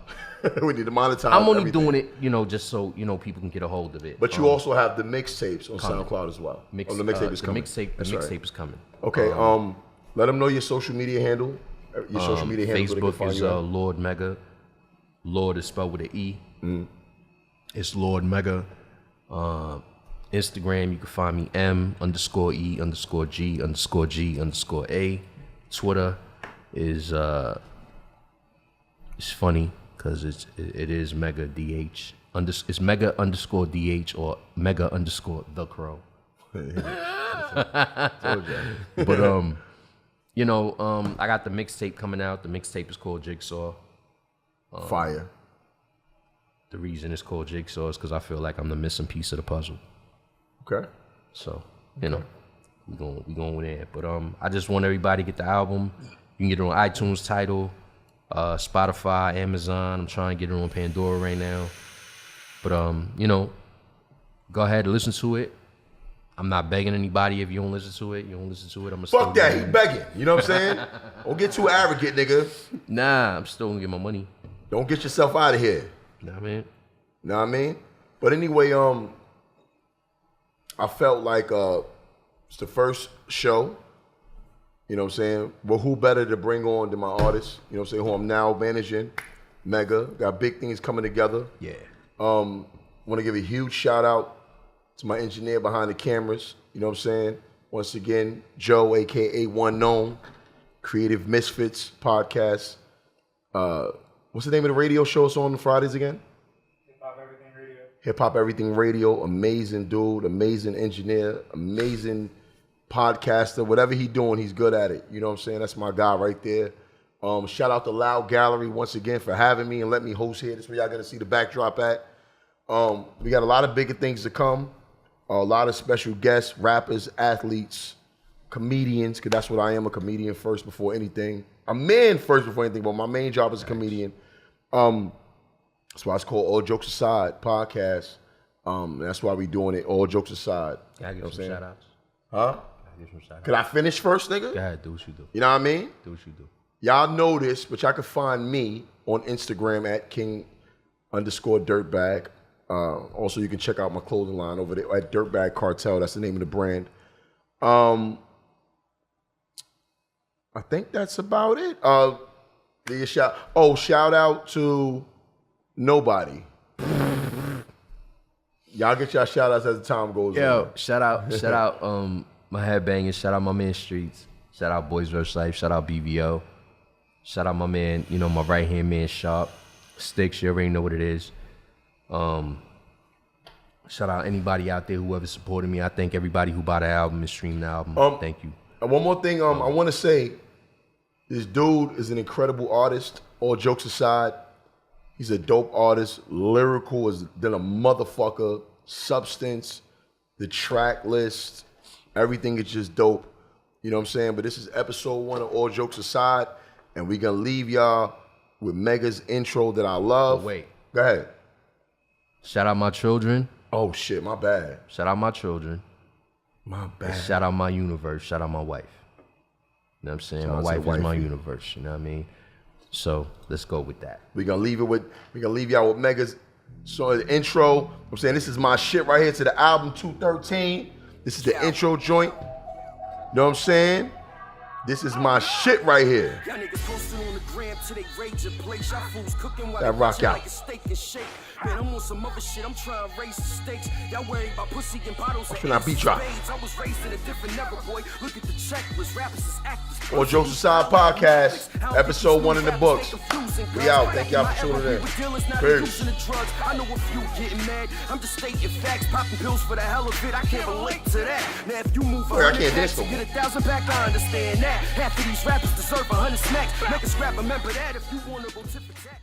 We need to monetize I'm only everything. doing it, you know, just so, you know, people can get a hold of it. But you also have the mixtapes on coming. SoundCloud as well. The mixtape is coming. The mixtape is coming. Okay, let them know your social media handle. Your social media handle. Facebook is Lord Megga. Lord is spelled with an E. It's Lord Megga. Instagram, you can find me M_E_G_G_A. Twitter is it's funny because it is Megga DH. It's Megga_DH or Megga_the Crow. But you know, I got the mixtape coming out. The mixtape is called Jigsaw. Fire. The reason it's called Jigsaw is because I feel like I'm the missing piece of the puzzle. Okay. So, you know, we going there. But I just want everybody to get the album. You can get it on iTunes, Tidal, Spotify, Amazon. I'm trying to get it on Pandora right now. But you know, go ahead and listen to it. I'm not begging anybody. If you don't listen to it, you don't listen to it. I'm gonna fuck that. He begging. You know what I'm saying? Don't get too arrogant, nigga. Nah, I'm still gonna get my money. Don't get yourself out of here. Know what I mean? Know what I mean? But anyway, I felt like it's the first show. You know what I'm saying? Well, who better to bring on than my artist? You know what I'm saying? Who I'm now managing, Megga. Got big things coming together. Yeah. Want to give a huge shout out to my engineer behind the cameras. You know what I'm saying? Once again, Joe, aka One Known, Creative Misfits podcast. What's the name of the radio show it's on Fridays again? Hip Hop Everything Radio. Hip Hop Everything Radio. Amazing dude, amazing engineer, amazing podcaster. Whatever he's doing, he's good at it. You know what I'm saying? That's my guy right there. Shout out to Loud Gallery once again for having me and let me host here. This is where y'all gonna see the backdrop at. We got a lot of bigger things to come. A lot of special guests, rappers, athletes, comedians, because that's what I am, a comedian first before anything. A man first before anything, but my main job is a comedian. That's why it's called All Jokes Aside podcast. That's why we doing it, All Jokes Aside. Can I give some shout outs? Huh? Could I finish first, nigga? Go ahead, do what you do. You know what I mean? Do what you do. Y'all know this, but y'all can find me on Instagram at king_dirtbag. Also, you can check out my clothing line over there at Dirtbag Cartel. That's the name of the brand. I think that's about it. Shout out to nobody. Y'all get y'all shout outs as the time goes on. Yo, shout out my headbangers, shout out my man Streets, shout out Boys vs. Life, shout out BVO, shout out my man, my right hand man Sharp, Sticks, you already know what it is. Shout out anybody out there who ever supported me. I thank everybody who bought the album and streamed the album. Thank you. And one more thing, I want to say, this dude is an incredible artist. All jokes aside, he's a dope artist. Lyrical as than a motherfucker. Substance, the track list, everything is just dope. You know what I'm saying? But this is episode 1 of All Jokes Aside, and we're gonna leave y'all with Megga's intro that I love. Oh, wait. Go ahead. Shout out my children. Oh shit, my bad. Shout out my children. My bad. Shout out my universe. Shout out my wife. You know what I'm saying? Shout my out wife to is my wifey. universe. You know what I mean? So let's go with that. We're gonna leave y'all with Megga's intro. I'm saying this is my shit right here to the album 213. This is the intro joint. You know what I'm saying? This is my shit right here. Y'all niggas posting on the gram till they rage and play. Y'all fools cooking while That they rock watching out. like a steak and shake. Man, I'm on some other shit. I'm trying to raise the stakes. Y'all worry about pussy and bottles and Should I beat y'all? spades. I was raised in a different never, boy. Look at the checklist. Rappers is actors. All Jokes Aside podcast, episode 1 in the books. We out. Thank y'all for tuning in. Peace. I know a few getting mad. I'm just stating facts, popping pills for the hell of it. I can't relate to that. Now if you move Look, I can't dance no more. get 1,000 back, I understand that. Half of these rappers deserve 100 smacks. Make a scrap, remember that if you wanna go tip for tat.